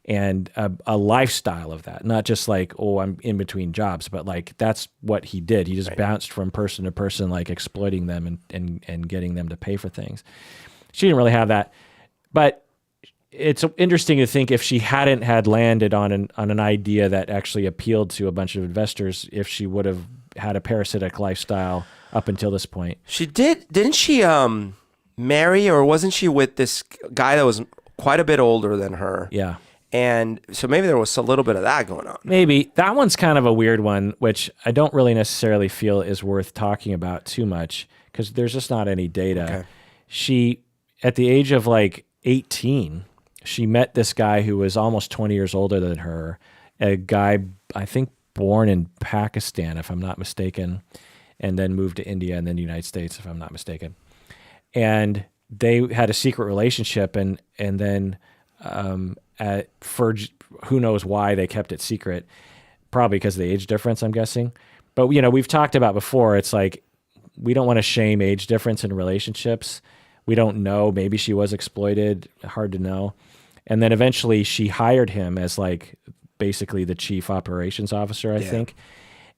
and a lifestyle of that, not just like, oh, I'm in between jobs, but like that's what he did. He just bounced from person to person, like exploiting them and getting them to pay for things. She didn't really have that, but it's interesting to think if she hadn't had landed on an idea that actually appealed to a bunch of investors, if she would have had a parasitic lifestyle up until this point. She didn't she marry, or wasn't she with this guy that was quite a bit older than her? Yeah. And so maybe there was a little bit of that going on. Maybe. That one's kind of a weird one, which I don't really necessarily feel is worth talking about too much, because there's just not any data. Okay. She, at the age of like 18, she met this guy who was almost 20 years older than her, a guy, I think, born in Pakistan, if I'm not mistaken, and then moved to India and then the United States, if I'm not mistaken. And they had a secret relationship, and then for who knows why they kept it secret, probably because of the age difference, I'm guessing. But we've talked about before, it's like we don't want to shame age difference in relationships. We don't know. Maybe she was exploited. Hard to know. And then eventually she hired him as like basically the chief operations officer, I think,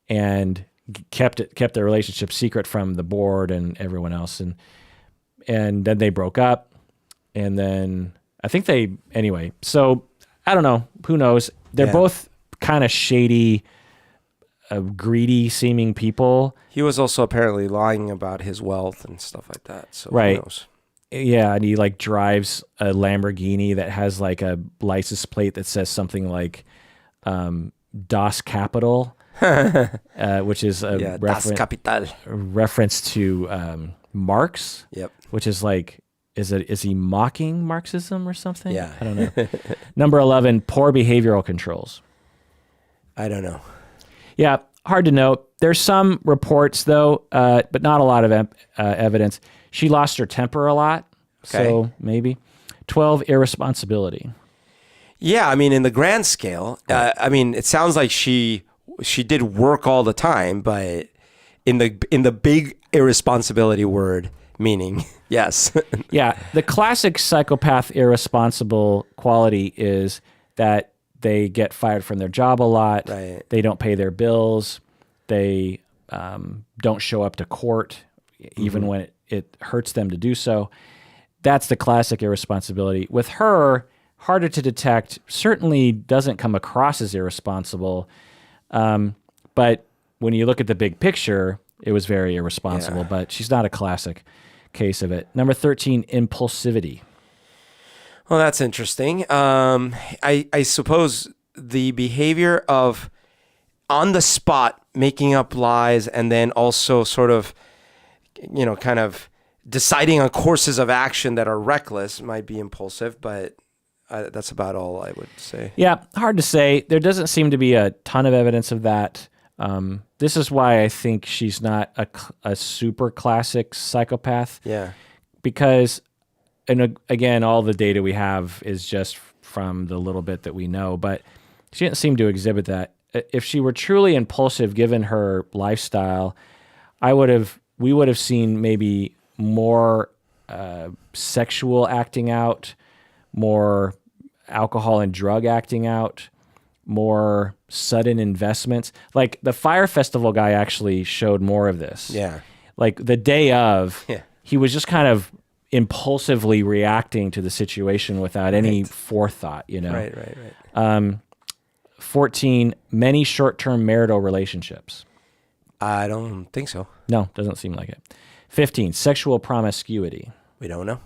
and kept the relationship secret from the board and everyone else. And then they broke up, and then I think anyway. So I don't know. Who knows? They're both kind of shady, greedy seeming people. He was also apparently lying about his wealth and stuff like that. So who knows? Yeah, and he like drives a Lamborghini that has like a license plate that says something like Das Capital, which is a Das Kapital. reference to Marx. Yep. Which is like, is he mocking Marxism or something? Yeah. I don't know. Number 11, poor behavioral controls. I don't know. Yeah, hard to know. There's some reports though, but not a lot of evidence. She lost her temper a lot, so maybe. 12, irresponsibility. Yeah, I mean, in the grand scale, I mean, it sounds like she did work all the time, but in the big irresponsibility word meaning, yes. Yeah, the classic psychopath irresponsible quality is that they get fired from their job a lot. Right. They don't pay their bills. They don't show up to court, even when it hurts them to do so. that's the classic irresponsibility. With her, harder to detect, certainly doesn't come across as irresponsible. But when you look at the big picture, it was very irresponsible, but she's not a classic case of it. Number 13, impulsivity. Well, that's interesting. I suppose the behavior of on the spot making up lies and then also sort of, kind of deciding on courses of action that are reckless might be impulsive, but that's about all I would say. Yeah, hard to say. There doesn't seem to be a ton of evidence of that. This is why I think she's not a super classic psychopath. Yeah. Because, and again, all the data we have is just from the little bit that we know, but she didn't seem to exhibit that. If she were truly impulsive, given her lifestyle, we would have seen maybe more sexual acting out, more alcohol and drug acting out, more sudden investments. Like the Fire Festival guy actually showed more of this. Yeah. Like the day of, he was just kind of impulsively reacting to the situation without any forethought, Right. 14, many short-term marital relationships. I don't think so. No, doesn't seem like it. 15, sexual promiscuity. We don't know.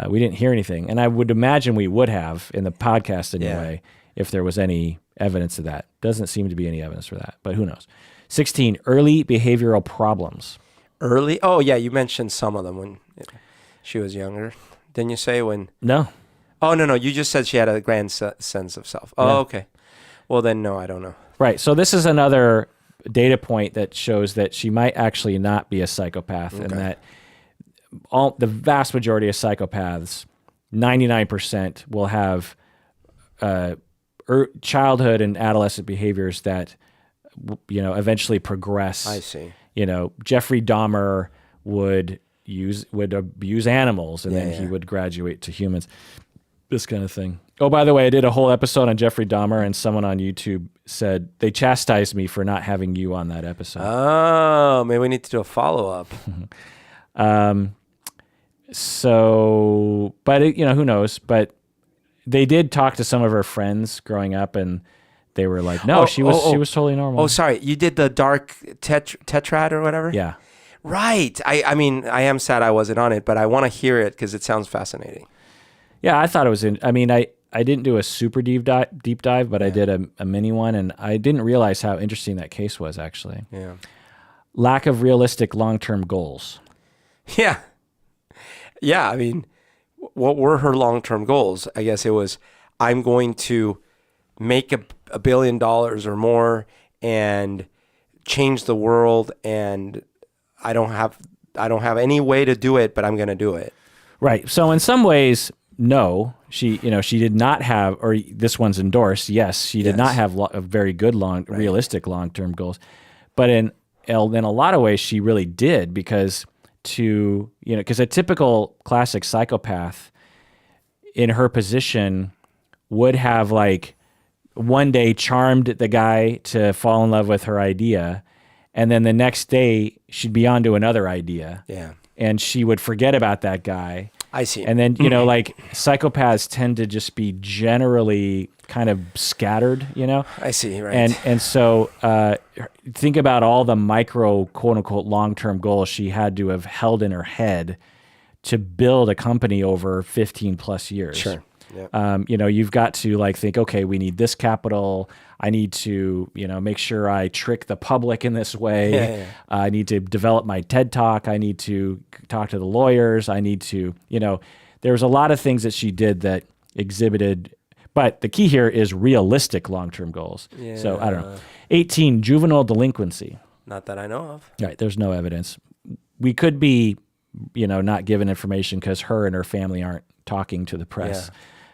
We didn't hear anything. And I would imagine we would have in the podcast anyway, if there was any evidence of that. Doesn't seem to be any evidence for that, but who knows. 16, early behavioral problems. Early? Oh, yeah, you mentioned some of them when she was younger. Didn't you say when? No. Oh, no, you just said she had a grand sense of self. Oh, okay. Well, then, no, I don't know. Right. So this is another data point that shows that she might actually not be a psychopath, and that the vast majority of psychopaths, 99%, will have childhood and adolescent behaviors that eventually progress. I see. Jeffrey Dahmer would abuse animals, and then he would graduate to humans. This kind of thing. Oh, by the way, I did a whole episode on Jeffrey Dahmer, and someone on YouTube said they chastised me for not having you on that episode. Oh, maybe we need to do a follow-up. So, but who knows? But they did talk to some of her friends growing up, and they were like, "No, she was totally normal." Oh, sorry, you did the dark tetrad or whatever. Yeah, right. I mean, I am sad I wasn't on it, but I want to hear it because it sounds fascinating. Yeah, I thought it was. I didn't do a super deep dive, but I did a mini one, and I didn't realize how interesting that case was actually. Yeah. Lack of realistic long-term goals. Yeah. Yeah, I mean, what were her long-term goals? I guess it was, I'm going to make $1 billion or more and change the world, and I don't have any way to do it, but I'm going to do it. Right. So in some ways, no, she did not have, or this one's endorsed. Yes, she did not have a very good realistic long-term goals, but in a lot of ways, she really did, because a typical classic psychopath in her position would have like one day charmed the guy to fall in love with her idea, and then the next day she'd be on to another idea. Yeah. And she would forget about that guy. I see. And then, like psychopaths tend to just be generally kind of scattered, I see, right. And so think about all the micro, quote unquote, long-term goals she had to have held in her head to build a company over 15 plus years. Sure. Yep. You've got to think, okay, we need this capital. I need to, make sure I trick the public in this way. Yeah. I need to develop my TED Talk. I need to talk to the lawyers. I need to, there was a lot of things that she did that exhibited, but the key here is realistic long-term goals. Yeah. So I don't know. 18, juvenile delinquency. Not that I know of. Right. There's no evidence. We could be, not given information because her and her family aren't talking to the press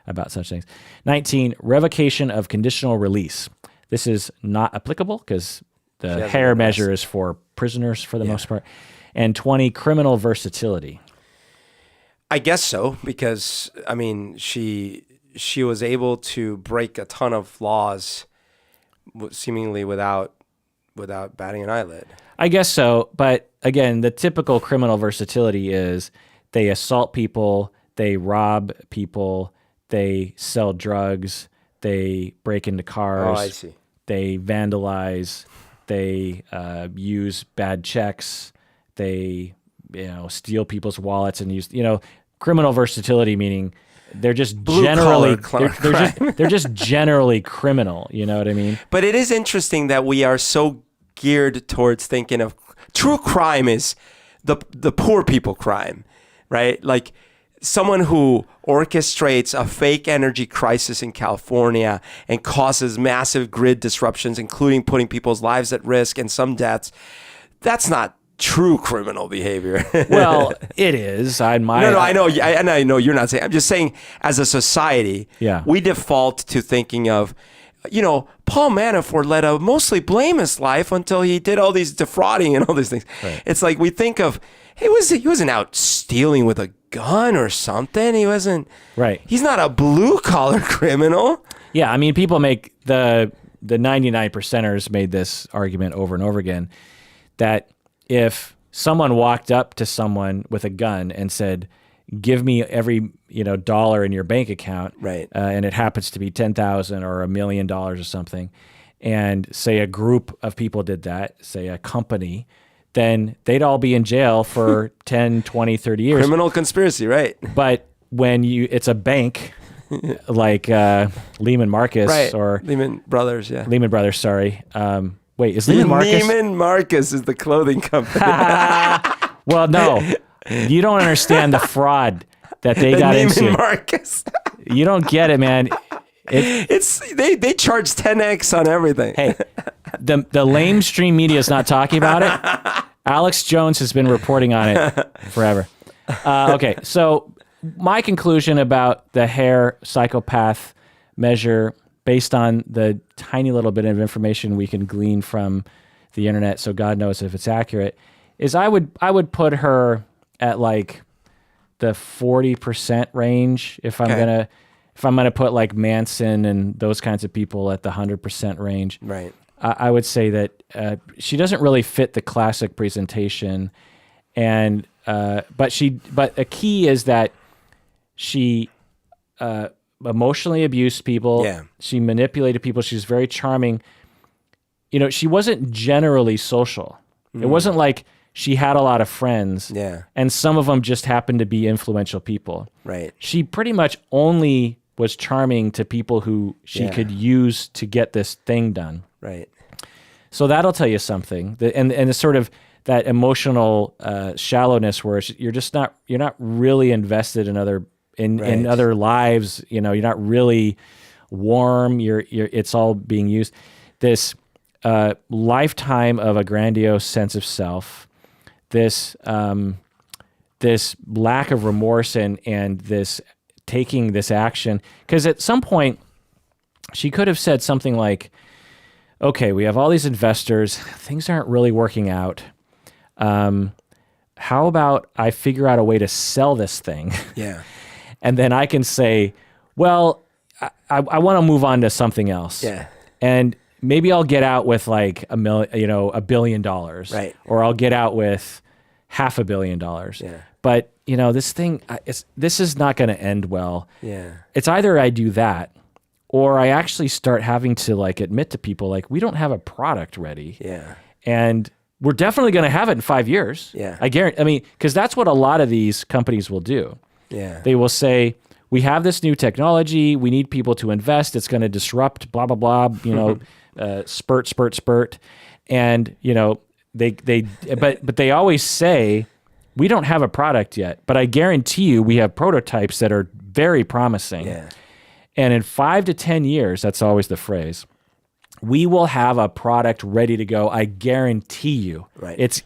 about such things. 19, revocation of conditional release. This is not applicable because the hair measure is for prisoners for the most part. And 20, criminal versatility. I guess so, because I mean, she was able to break a ton of laws seemingly without batting an eyelid. I guess so, but again, the typical criminal versatility is they assault people, they rob people, they sell drugs, they break into cars. Oh, I see. They vandalize, they use bad checks, they steal people's wallets and use criminal versatility, meaning they're just they're just generally criminal. You know what I mean? But it is interesting that we are so geared towards thinking of true crime is the poor people crime, right? Like someone who orchestrates a fake energy crisis in California and causes massive grid disruptions, including putting people's lives at risk and some deaths. That's not true criminal behavior. Well, it is. I know. I know you're not saying. I'm just saying, as a society, we default to thinking of, Paul Manafort led a mostly blameless life until he did all these defrauding and all these things. Right. It's like we think of, he wasn't out stealing with a gun or something. He wasn't. Right. He's not a blue collar criminal. Yeah, I mean, people make the 99%ers made this argument over and over again that if someone walked up to someone with a gun and said, "Give me every dollar in your bank account," right, and it happens to be $10,000 or $1 million or something, and say a group of people did that, say a company, then they'd all be in jail for 10, 20, 30 years. Criminal conspiracy, right? But when it's a bank like Lehman Marcus, right, or Lehman Brothers, Lehman Brothers, sorry. Wait, is Lehman Marcus? Lehman Marcus is the clothing company. Well, no, you don't understand the fraud that they got into. Lehman Marcus. You don't get it, man. They charge 10x on everything. Hey, the lamestream media is not talking about it. Alex Jones has been reporting on it forever. Okay, so my conclusion about the Hare psychopath measure, based on the tiny little bit of information we can glean from the internet, so God knows if it's accurate, is I would put her at like the 40% range if I'm gonna put like Manson and those kinds of people at the 100% range. Right. I would say that she doesn't really fit the classic presentation, and but a key is that she emotionally abused people. Yeah. She manipulated people. She's very charming. She wasn't generally social. It wasn't like she had a lot of friends. Yeah. And some of them just happened to be influential people. Right. She pretty much only was charming to people who she could use to get this thing done. Right. So that'll tell you something. And it's sort of that emotional shallowness where you're not really invested in other lives. You're not really warm. It's all being used. This lifetime of a grandiose sense of self, this lack of remorse and this taking this action. Because at some point, she could have said something like, "Okay, we have all these investors. Things aren't really working out. How about I figure out a way to sell this thing?" Yeah. And then I can say, well, I want to move on to something else. Yeah. And maybe I'll get out with like $1 billion. Right. Or I'll get out with $500 million. Yeah. But this thing, this is not going to end well. Yeah. It's either I do that, or I actually start having to like admit to people like, we don't have a product ready. Yeah. And we're definitely going to have it in 5 years. Yeah. I guarantee. I mean, because that's what a lot of these companies will do. Yeah. They will say, we have this new technology. We need people to invest. It's going to disrupt, blah, blah, blah, spurt. And, but they always say, we don't have a product yet, but I guarantee you we have prototypes that are very promising. Yeah. And in 5 to 10 years, that's always the phrase, we will have a product ready to go. I guarantee you. Right.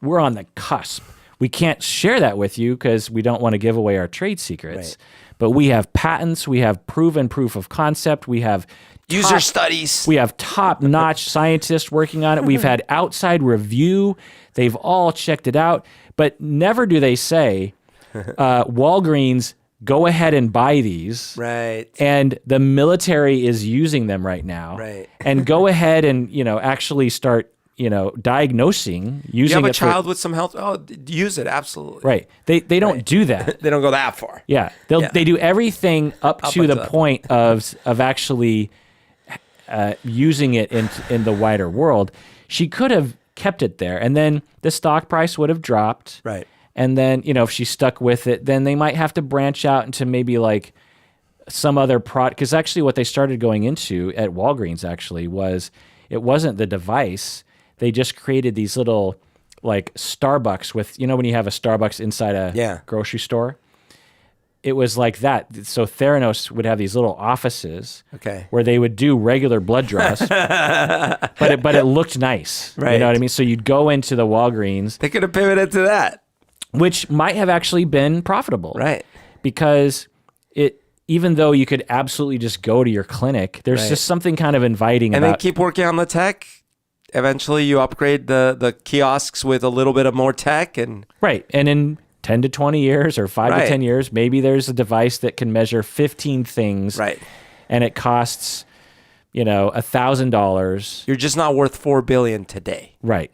We're on the cusp. We can't share that with you because we don't want to give away our trade secrets. Right. But we have patents. We have proven proof of concept. We have user studies. We have top-notch scientists working on it. We've had outside review. They've all checked it out. But never do they say, Walgreens, go ahead and buy these. Right. And the military is using them right now. Right. And go ahead and, actually start diagnosing, You using have a it child with some health. Oh, use it. Absolutely. right. They don't do that. They don't go that far. Yeah. They do everything up to the point of actually using it in the wider world. She could have kept it there, and then the stock price would have dropped. Right. And then, if she stuck with it, then they might have to branch out into maybe like some other product. Because actually what they started going into at Walgreens actually it wasn't the device. They just created these little like Starbucks with, when you have a Starbucks inside a grocery store? It was like that. So Theranos would have these little offices where they would do regular blood draws, but it looked nice. Right. You know what I mean? So you'd go into the Walgreens. They could have pivoted to that. Which might have actually been profitable. Right. Because even though you could absolutely just go to your clinic, there's just something kind of inviting and about... then keep working on the tech. Eventually you upgrade the kiosks with a little bit of more tech. Right. And in 10 to 20 years or 5 to 10 years, maybe there's a device that can measure 15 things. Right. And it costs, $1,000. You're just not worth $4 billion today. Right.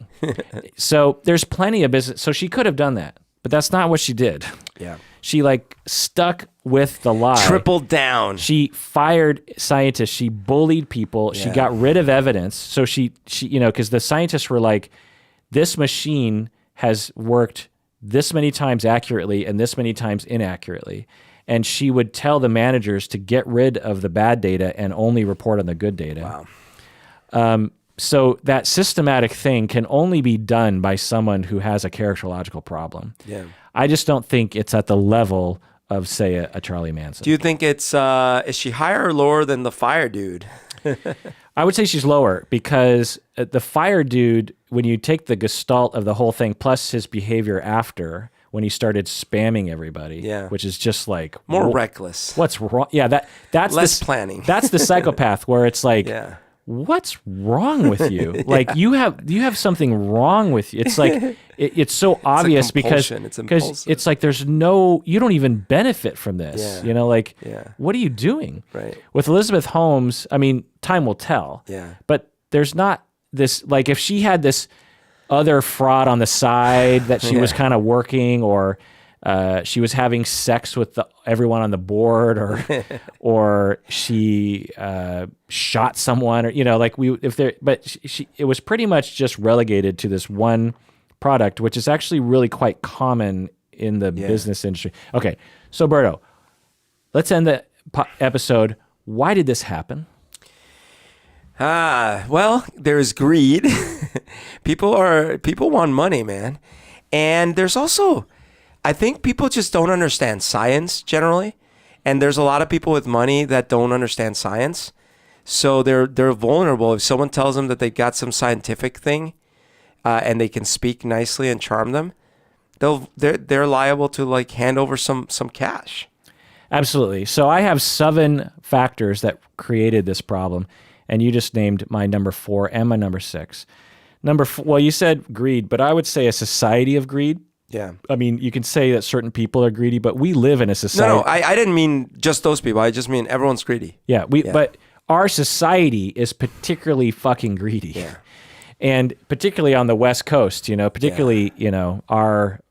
So there's plenty of business. So she could have done that, but that's not what she did. Yeah. She stuck with the lie. Tripled down. She fired scientists. She bullied people. Yeah. She got rid of evidence. So she because the scientists were like, this machine has worked this many times accurately and this many times inaccurately. And she would tell the managers to get rid of the bad data and only report on the good data. Wow. So that systematic thing can only be done by someone who has a characterological problem. Yeah. I just don't think it's at the level of, say, a Charlie Manson. Do you think it's is she higher or lower than the fire dude? I would say she's lower because the fire dude, when you take the gestalt of the whole thing, plus his behavior after, when he started spamming everybody, which is just like more reckless. What's wrong? Yeah, that's less planning. That's the psychopath where it's like, what's wrong with you? Like you have something wrong with you. It's like it's so obvious because it's like you don't even benefit from this. What are you doing? Right. With Elizabeth Holmes, I mean, time will tell. Yeah. But there's not this, like if she had this other fraud on the side that she was kind of working, or she was having sex with everyone on the board, or she shot someone, or it was pretty much just relegated to this one product, which is actually really quite common in the business industry. Okay, so Berto, let's end the episode. Why did this happen? Well, there's greed. People want money, man, and there's also, I think people just don't understand science generally, and there's a lot of people with money that don't understand science, so they're vulnerable. If someone tells them that they got some scientific thing, and they can speak nicely and charm them, they're liable to like hand over some cash. Absolutely. So I have 7 factors that created this problem, and you just named my number 4 and my number 6. Number 4, well, you said greed, but I would say a society of greed. Yeah. I mean, you can say that certain people are greedy, but we live in a society. No, I didn't mean just those people. I just mean everyone's greedy. Yeah, but our society is particularly fucking greedy. Yeah. And particularly on the West Coast, our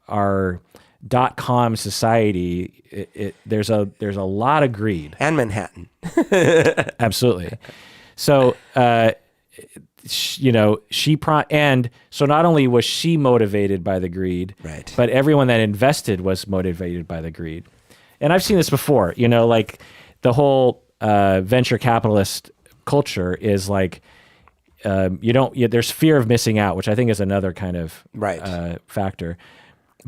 .com society, there's a lot of greed. And Manhattan. Absolutely. So, and so not only was she motivated by the greed, right, but everyone that invested was motivated by the greed. And I've seen this before, like the whole venture capitalist culture is like, there's fear of missing out, which I think is another kind of factor.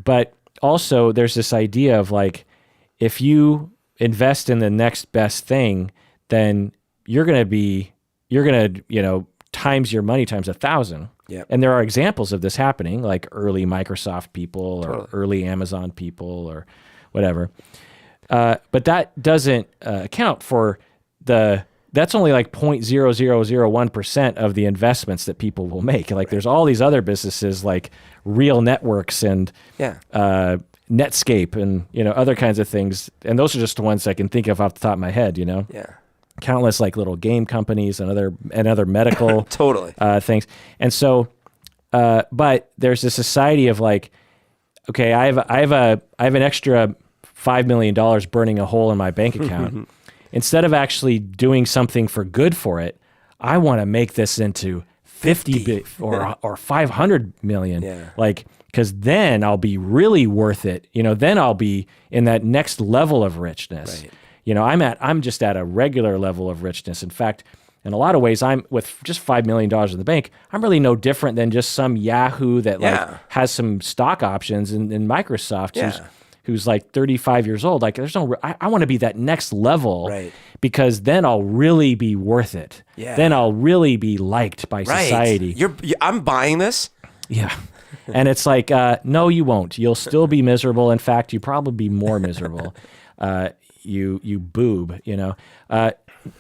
But also there's this idea of like, if you invest in the next best thing, then you're going to, times your money times 1,000. Yep. And there are examples of this happening, like early Microsoft people or early Amazon people or whatever. But that doesn't account for that's only like 0.0001% of the investments that people will make. Like there's all these other businesses like Real Networks and Netscape and, other kinds of things. And those are just the ones I can think of off the top of my head, Yeah. Countless like little game companies and other medical totally things. And so But there's a society of like, okay, I have an extra $5 million burning a hole in my bank account. Instead of actually doing something for good for it, I want to make this into 50 or 500 million. Yeah. Like, because then I'll be really worth it. Then I'll be in that next level of richness. Right. I'm just at a regular level of richness. In fact, in a lot of ways, I'm with just $5 million in the bank. I'm really no different than just some Yahoo that like has some stock options in Microsoft who's like 35 years old. Like I want to be that next level, Right. because then I'll really be worth it. Yeah. Then I'll really be liked by society. I'm buying this. Yeah. And it's like, no, you won't. You'll still be miserable. In fact, you probably be more miserable. You boob,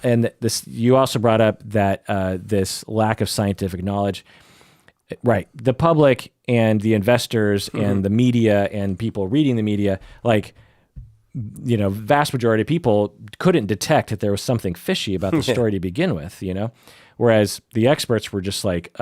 and this, you also brought up that this lack of scientific knowledge, right? The public and the investors and the media and people reading the media, like, vast majority of people couldn't detect that there was something fishy about the story to begin with, whereas the experts were just like,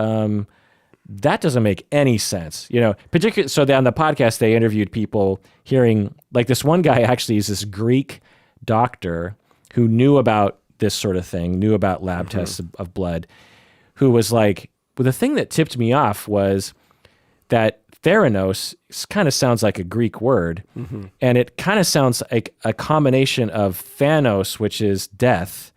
that doesn't make any sense, particularly. So on the podcast, they interviewed people hearing, like, this one guy actually is this Greek doctor who knew about this sort of thing, knew about lab tests of blood, who was like, well, the thing that tipped me off was that Theranos kind of sounds like a Greek word, and it kind of sounds like a combination of Thanos, which is death,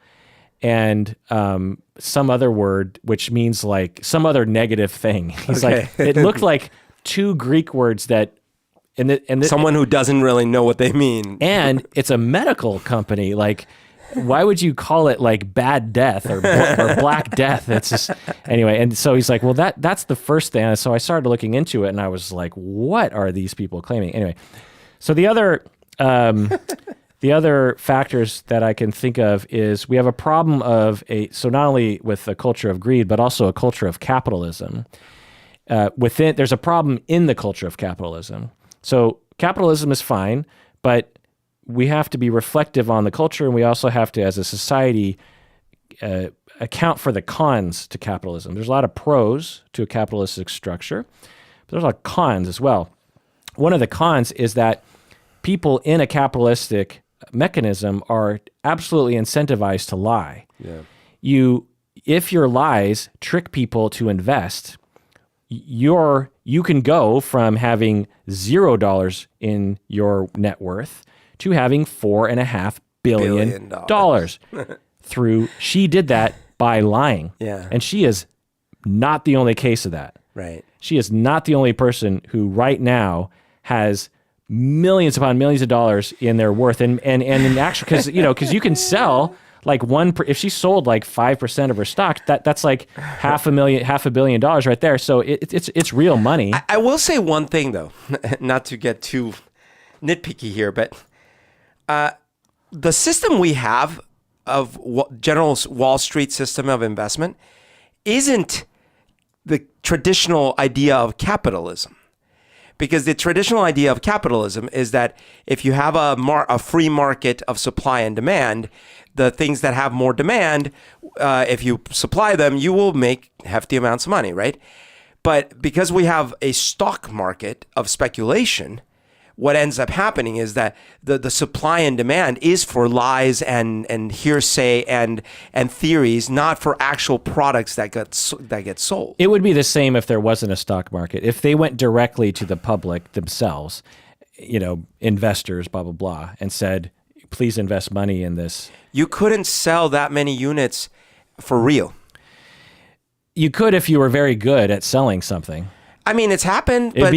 and some other word which means like some other negative thing. He's like, it looked like two Greek words that, and someone who doesn't really know what they mean. And it's a medical company. Like, why would you call it like bad death or black death? It's just, anyway. And so he's like, well, that's the first thing. And so I started looking into it, and I was like, what are these people claiming? Anyway, so the other factors that I can think of is we have a problem so not only with a culture of greed, but also a culture of capitalism. There's a problem in the culture of capitalism. So capitalism is fine, but we have to be reflective on the culture, and we also have to, as a society, account for the cons to capitalism. There's a lot of pros to a capitalistic structure, but there's a lot of cons as well. One of the cons is that people in a capitalistic mechanism are absolutely incentivized to lie. Yeah. If your lies trick people to invest, you can go from having $0 in your net worth to having $4.5 billion she did that by lying. Yeah. And she is not the only case of that. Right. She is not the only person who right now has millions upon millions of dollars in their worth. And in actual, because you can sell like if she sold like 5% of her stock, that's like $500 million right there. So it's real money. I will say one thing though, not to get too nitpicky here, but the system we have of general Wall Street system of investment isn't the traditional idea of capitalism. Because the traditional idea of capitalism is that if you have a free market of supply and demand, the things that have more demand, if you supply them, you will make hefty amounts of money, right? But because we have a stock market of speculation, what ends up happening is that the supply and demand is for lies and hearsay and theories, not for actual products that get sold. It would be the same if there wasn't a stock market. If they went directly to the public themselves, investors, blah, blah, blah, and said, please invest money in this. You couldn't sell that many units for real. You could if you were very good at selling something. I mean, it's happened, but then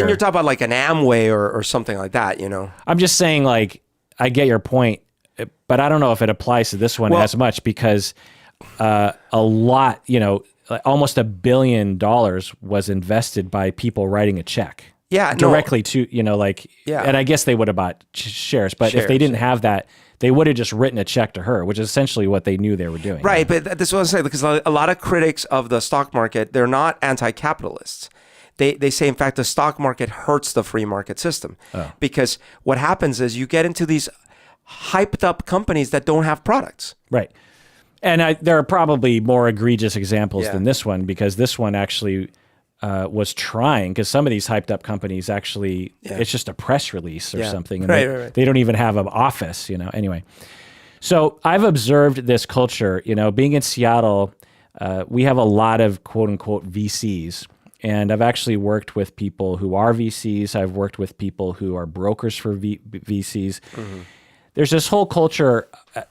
you're talking about like an Amway or something like that, I'm just saying, like, I get your point, but I don't know if it applies to this one as much because a lot, almost $1 billion was invested by people writing a check. Yeah, directly to, and I guess they would have bought shares, but if they didn't have that, they would have just written a check to her, which is essentially what they knew they were doing. Right, but this is what I'm saying, because a lot of critics of the stock market, they're not anti-capitalists. They say, in fact, the stock market hurts the free market system because what happens is you get into these hyped up companies that don't have products. Right. And there are probably more egregious examples than this one, because this one actually was trying, because some of these hyped up companies actually, it's just a press release or something. And they don't even have an office, anyway. So I've observed this culture, being in Seattle, we have a lot of quote unquote VCs. And I've actually worked with people who are VCs. I've worked with people who are brokers for VCs. Mm-hmm. There's this whole culture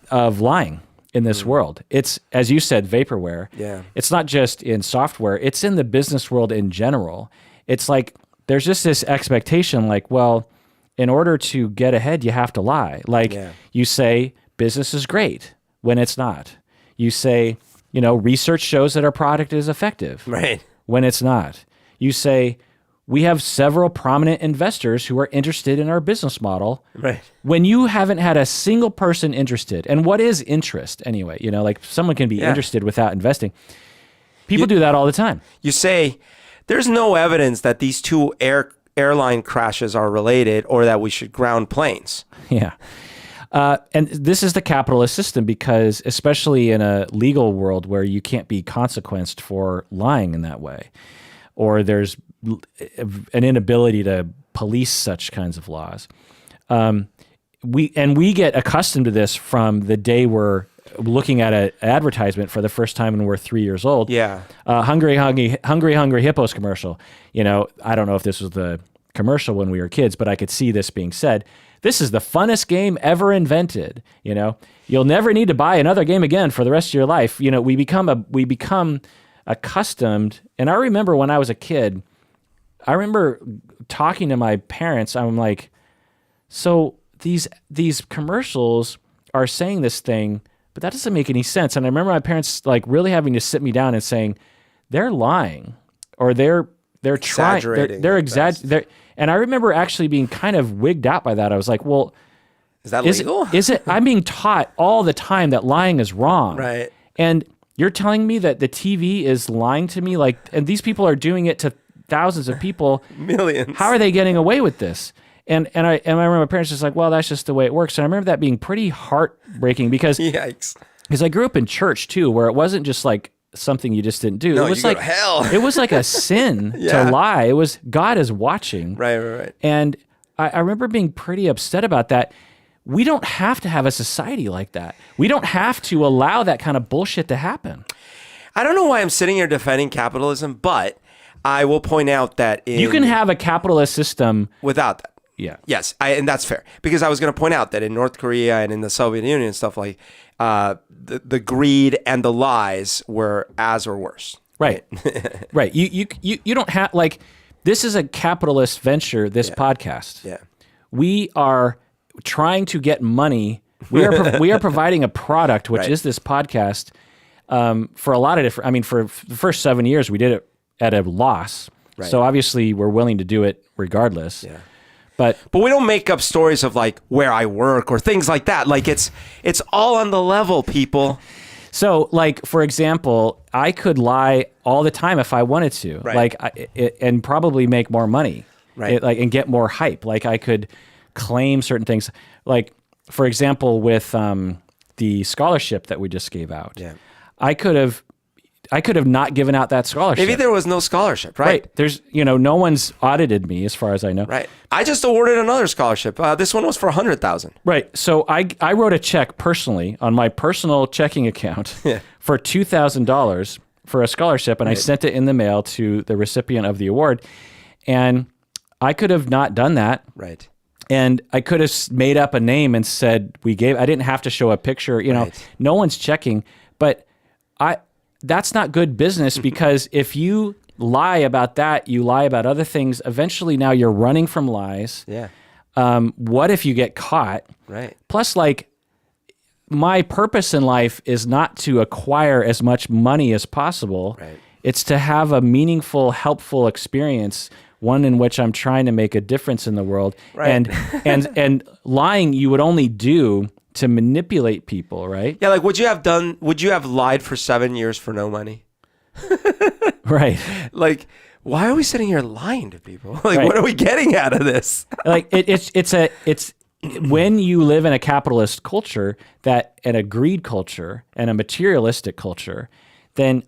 of lying in this world. It's, as you said, vaporware. Yeah. It's not just in software. It's in the business world in general. It's like there's just this expectation like, well, in order to get ahead, you have to lie. Like you say business is great when it's not. You say, research shows that our product is effective. Right. When it's not. You say, we have several prominent investors who are interested in our business model. Right. When you haven't had a single person interested. And what is interest anyway? Like someone can be interested without investing. People do that all the time. You say, there's no evidence that these two airline crashes are related or that we should ground planes. Yeah. And this is the capitalist system because especially in a legal world where you can't be consequenced for lying in that way, or there's an inability to police such kinds of laws. We get accustomed to this from the day we're looking at an advertisement for the first time when we're 3 years old. Yeah. Hungry Hippos commercial. I don't know if this was the commercial when we were kids, but I could see this being said. This is the funnest game ever invented. You'll never need to buy another game again for the rest of your life. We become accustomed. And I remember when I was a kid, I remember talking to my parents. I'm like, so these commercials are saying this thing, but that doesn't make any sense. And I remember my parents like really having to sit me down and saying, they're lying, or they're trying, they're exaggerating. And I remember actually being kind of wigged out by that. I was like, well, is that legal? Is it? I'm being taught all the time that lying is wrong. Right. And you're telling me that the TV is lying to me? And these people are doing it to thousands of people. Millions. How are they getting away with this? And I remember my parents just like, well, that's just the way it works. And I remember that being pretty heartbreaking because yikes. Because I grew up in church too, where it wasn't just like something you just didn't do. No, it was you like go to hell. It was like a sin to lie. It was God is watching. Right. And I remember being pretty upset about that. We don't have to have a society like that. We don't have to allow that kind of bullshit to happen. I don't know why I'm sitting here defending capitalism, but I will point out that you can have a capitalist system without that. Yeah. Yes, and that's fair. Because I was going to point out that in North Korea and in the Soviet Union and stuff like the greed and the lies were as or worse. Right. Right. You don't have like this is a capitalist venture, this podcast. Yeah. We are trying to get money. We are providing a product, which is this podcast, for a lot of different. I mean, for the first 7 years, we did it at a loss. Right. So obviously, we're willing to do it regardless. Yeah. But we don't make up stories of like where I work or things like that. Like it's all on the level, people. So like, for example, I could lie all the time if I wanted to, right. And probably make more money, right? And get more hype. Like I could claim certain things. Like for example, with the scholarship that we just gave out, I could have not given out that scholarship. Maybe there was no scholarship, right? There's, no one's audited me as far as I know. Right. I just awarded another scholarship. This one was for $100,000. Right. So I wrote a check personally on my personal checking account for $2,000 for a scholarship, and I sent it in the mail to the recipient of the award. And I could have not done that. Right. And I could have made up a name and said I didn't have to show a picture. No one's checking, but that's not good business because if you lie about that, you lie about other things. Eventually, now you're running from lies. Yeah. What if you get caught? Right. Plus, like, my purpose in life is not to acquire as much money as possible. Right. It's to have a meaningful, helpful experience, one in which I'm trying to make a difference in the world. Right. And lying you would only do to manipulate people, right? Yeah, like would you have lied for 7 years for no money? Right. Like, why are we sitting here lying to people? Like, what are we getting out of this? Like it's when you live in a capitalist culture and a greed culture and a materialistic culture, then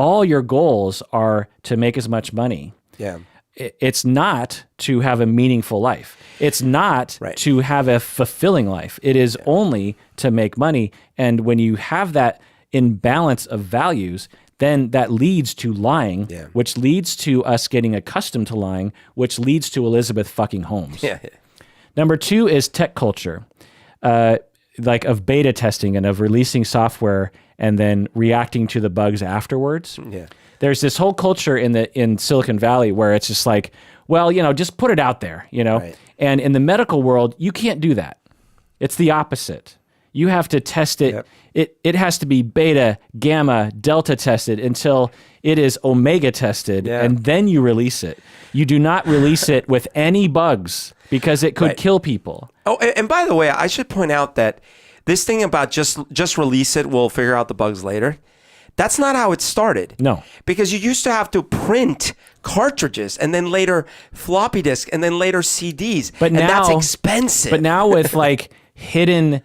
all your goals are to make as much money. Yeah. It's not to have a meaningful life. It's not to have a fulfilling life. It is only to make money. And when you have that imbalance of values, then that leads to lying, which leads to us getting accustomed to lying, which leads to Elizabeth fucking Holmes. Yeah. Number 2 is tech culture, like of beta testing and of releasing software and then reacting to the bugs afterwards. Yeah. There's this whole culture in Silicon Valley where it's just like, well, just put it out there, Right. And in the medical world, you can't do that. It's the opposite. You have to test it. Yep. It has to be beta, gamma, delta tested until it is omega tested, and then you release it. You do not release it with any bugs because it could kill people. Oh, and by the way, I should point out that this thing about just release it, we'll figure out the bugs later. That's not how it started. No. Because you used to have to print cartridges and then later floppy disk and then later CDs. But now, that's expensive. But now with like hidden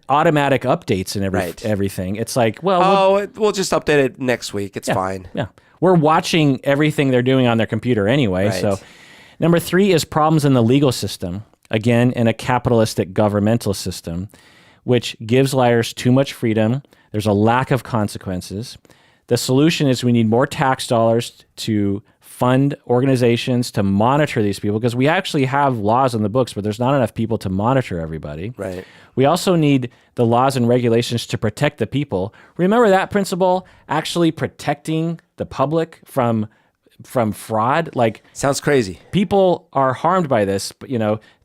automatic updates and everything, it's like, well, we'll just update it next week. It's fine. Yeah. We're watching everything they're doing on their computer anyway. Right. So number 3 is problems in the legal system. Again, in a capitalistic governmental system, which gives liars too much freedom. There's a lack of consequences. The solution is we need more tax dollars to fund organizations to monitor these people, because we actually have laws in the books, but there's not enough people to monitor everybody. Right. We also need the laws and regulations to protect the people. Remember that principle, actually protecting the public from fraud? Like, sounds crazy. People are harmed by this, but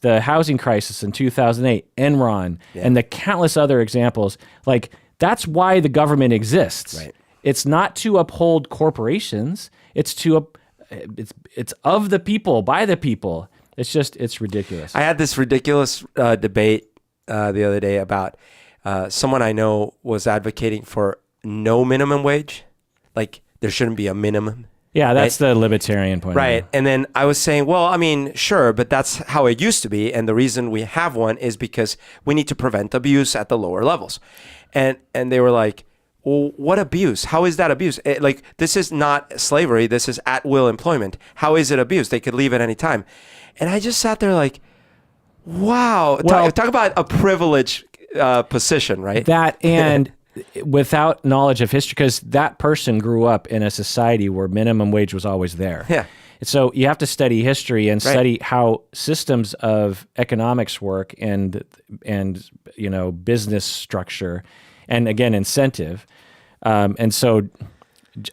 the housing crisis in 2008, Enron, and the countless other examples. Like, that's why the government exists. Right. It's not to uphold corporations. It's it's of the people, by the people. It's ridiculous. I had this ridiculous debate the other day about someone I know was advocating for no minimum wage. Like, there shouldn't be a minimum. Yeah, that's the libertarian point. Right. And then I was saying, well, I mean, sure, but that's how it used to be. And the reason we have one is because we need to prevent abuse at the lower levels. And they were like, well, what abuse? How is that abuse? This is not slavery. This is at-will employment. How is it abuse? They could leave at any time. And I just sat there like, wow. Well, talk about a privileged position, right? That, and without knowledge of history, because that person grew up in a society where minimum wage was always there. Yeah. So you have to study history and study how systems of economics work and business structure, and again, incentive. And so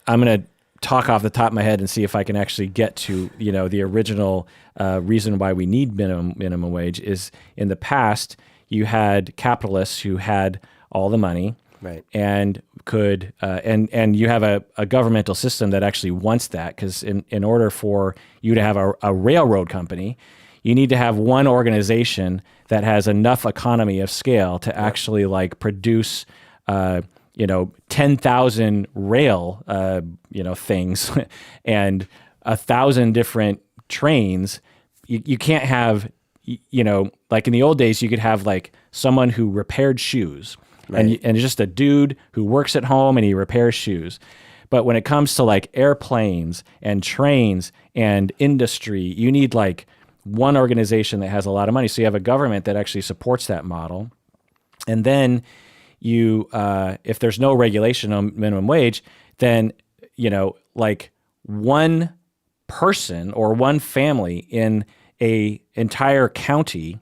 I'm going to talk off the top of my head and see if I can actually get to, the original reason why we need minimum wage is, in the past, you had capitalists who had all the money. Right. And could and you have a governmental system that actually wants that, because in order for you to have a railroad company, you need to have one organization that has enough economy of scale to actually produce 10,000 rail things and 1,000 different trains. You can't have like in the old days, you could have someone who repaired shoes. Right. And just a dude who works at home and he repairs shoes. But when it comes to airplanes and trains and industry, you need one organization that has a lot of money. So you have a government that actually supports that model. And then you, if there's no regulation on minimum wage, then, one person or one family in a entire county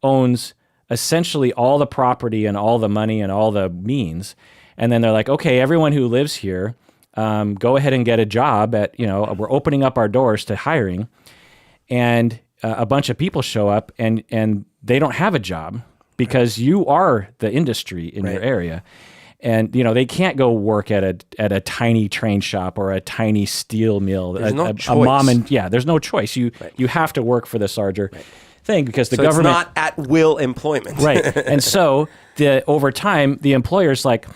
owns essentially all the property and all the money and all the means. And then they're like, okay, everyone who lives here, go ahead and get a job at, we're opening up our doors to hiring. And a bunch of people show up and they don't have a job because you are the industry in your area. And, they can't go work at a tiny train shop or a tiny steel mill. There's no choice. A mom and, there's no choice. You have to work for this larger thing, because the government, it's not at will employment. Right. And so over time, the employer's like,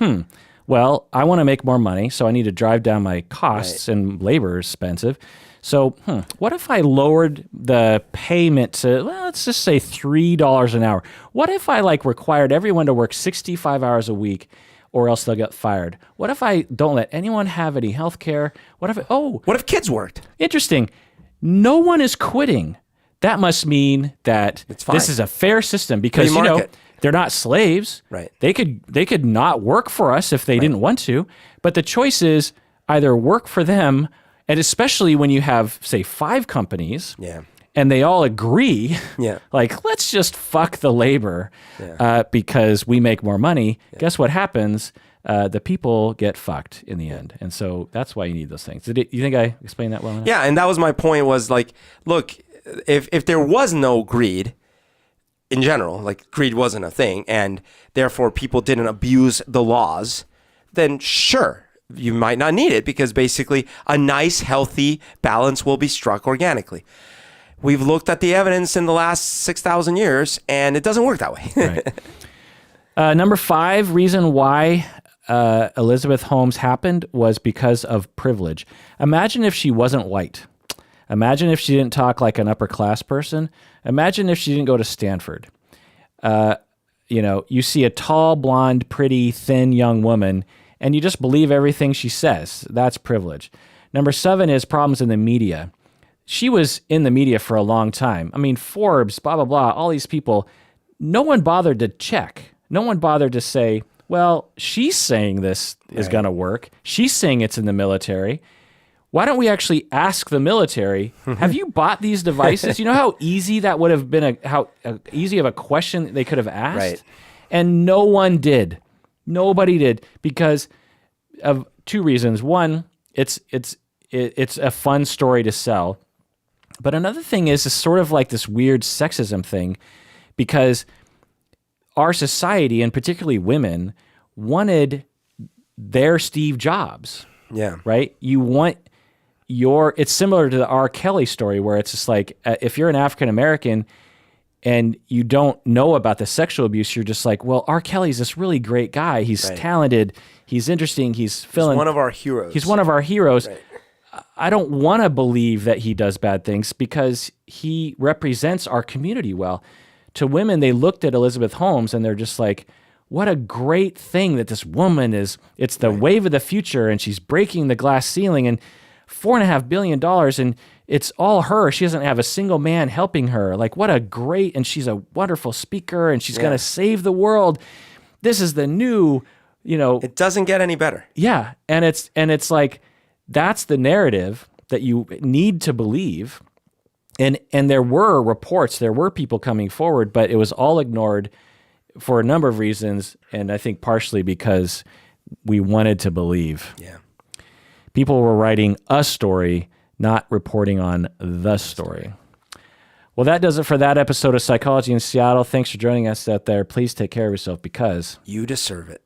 well, I want to make more money, so I need to drive down my costs, and labor is expensive. So what if I lowered the payment to, let's just say $3 an hour? What if I required everyone to work 65 hours a week, or else they'll get fired. What if I don't let anyone have any health care? What if kids worked? Interesting. No one is quitting. That must mean that this is a fair system because, they're not slaves. Right. They could not work for us if they didn't want to, but the choice is either work for them, and especially when you have, say, 5 companies, and they all agree, like, let's just fuck the labor because we make more money. Guess what happens? The people get fucked in the end. And so that's why you need those things. You think I explained that well enough? Yeah, and that was my point was like, look, if there was no greed in general, like greed wasn't a thing, and therefore people didn't abuse the laws, then sure, you might not need it because basically a nice, healthy balance will be struck organically. We've looked at the evidence in the last 6,000 years, and it doesn't work that way. Right. Number 5 reason why Elizabeth Holmes happened was because of privilege. Imagine if she wasn't white. Imagine if she didn't talk like an upper class person. Imagine if she didn't go to Stanford. You see a tall, blonde, pretty, thin young woman, and you just believe everything she says. That's privilege. Number 7 is problems in the media. She was in the media for a long time. I mean, Forbes, blah, blah, blah, all these people. No one bothered to check. No one bothered to say, well, she's saying this is going to work. She's saying it's in the military. Why don't we actually ask the military, have you bought these devices? You know how easy that would have been, how easy of a question they could have asked? Right. And no one did. Nobody did because of 2 reasons. One, it's a fun story to sell. But another thing is it's sort of like this weird sexism thing because our society, and particularly women, wanted their Steve Jobs. Yeah. Right? You want it's similar to the R. Kelly story where it's just like, if you're an African American and you don't know about the sexual abuse, you're just like, well, R. Kelly's this really great guy. He's talented. He's interesting. He's one of our heroes. He's one of our heroes. Right. I don't want to believe that he does bad things because he represents our community well. To women, they looked at Elizabeth Holmes and they're just like, what a great thing that this woman is. It's the wave of the future and she's breaking the glass ceiling and $4.5 billion and it's all her. She doesn't have a single man helping her. Like, what a great, and she's a wonderful speaker and she's going to save the world. This is the new, It doesn't get any better. Yeah. And it's like, that's the narrative that you need to believe. And there were reports, there were people coming forward, but it was all ignored for a number of reasons. And I think partially because we wanted to believe. Yeah. People were writing a story, not reporting on the story. Well, that does it for that episode of Psychology in Seattle. Thanks for joining us out there. Please take care of yourself because you deserve it.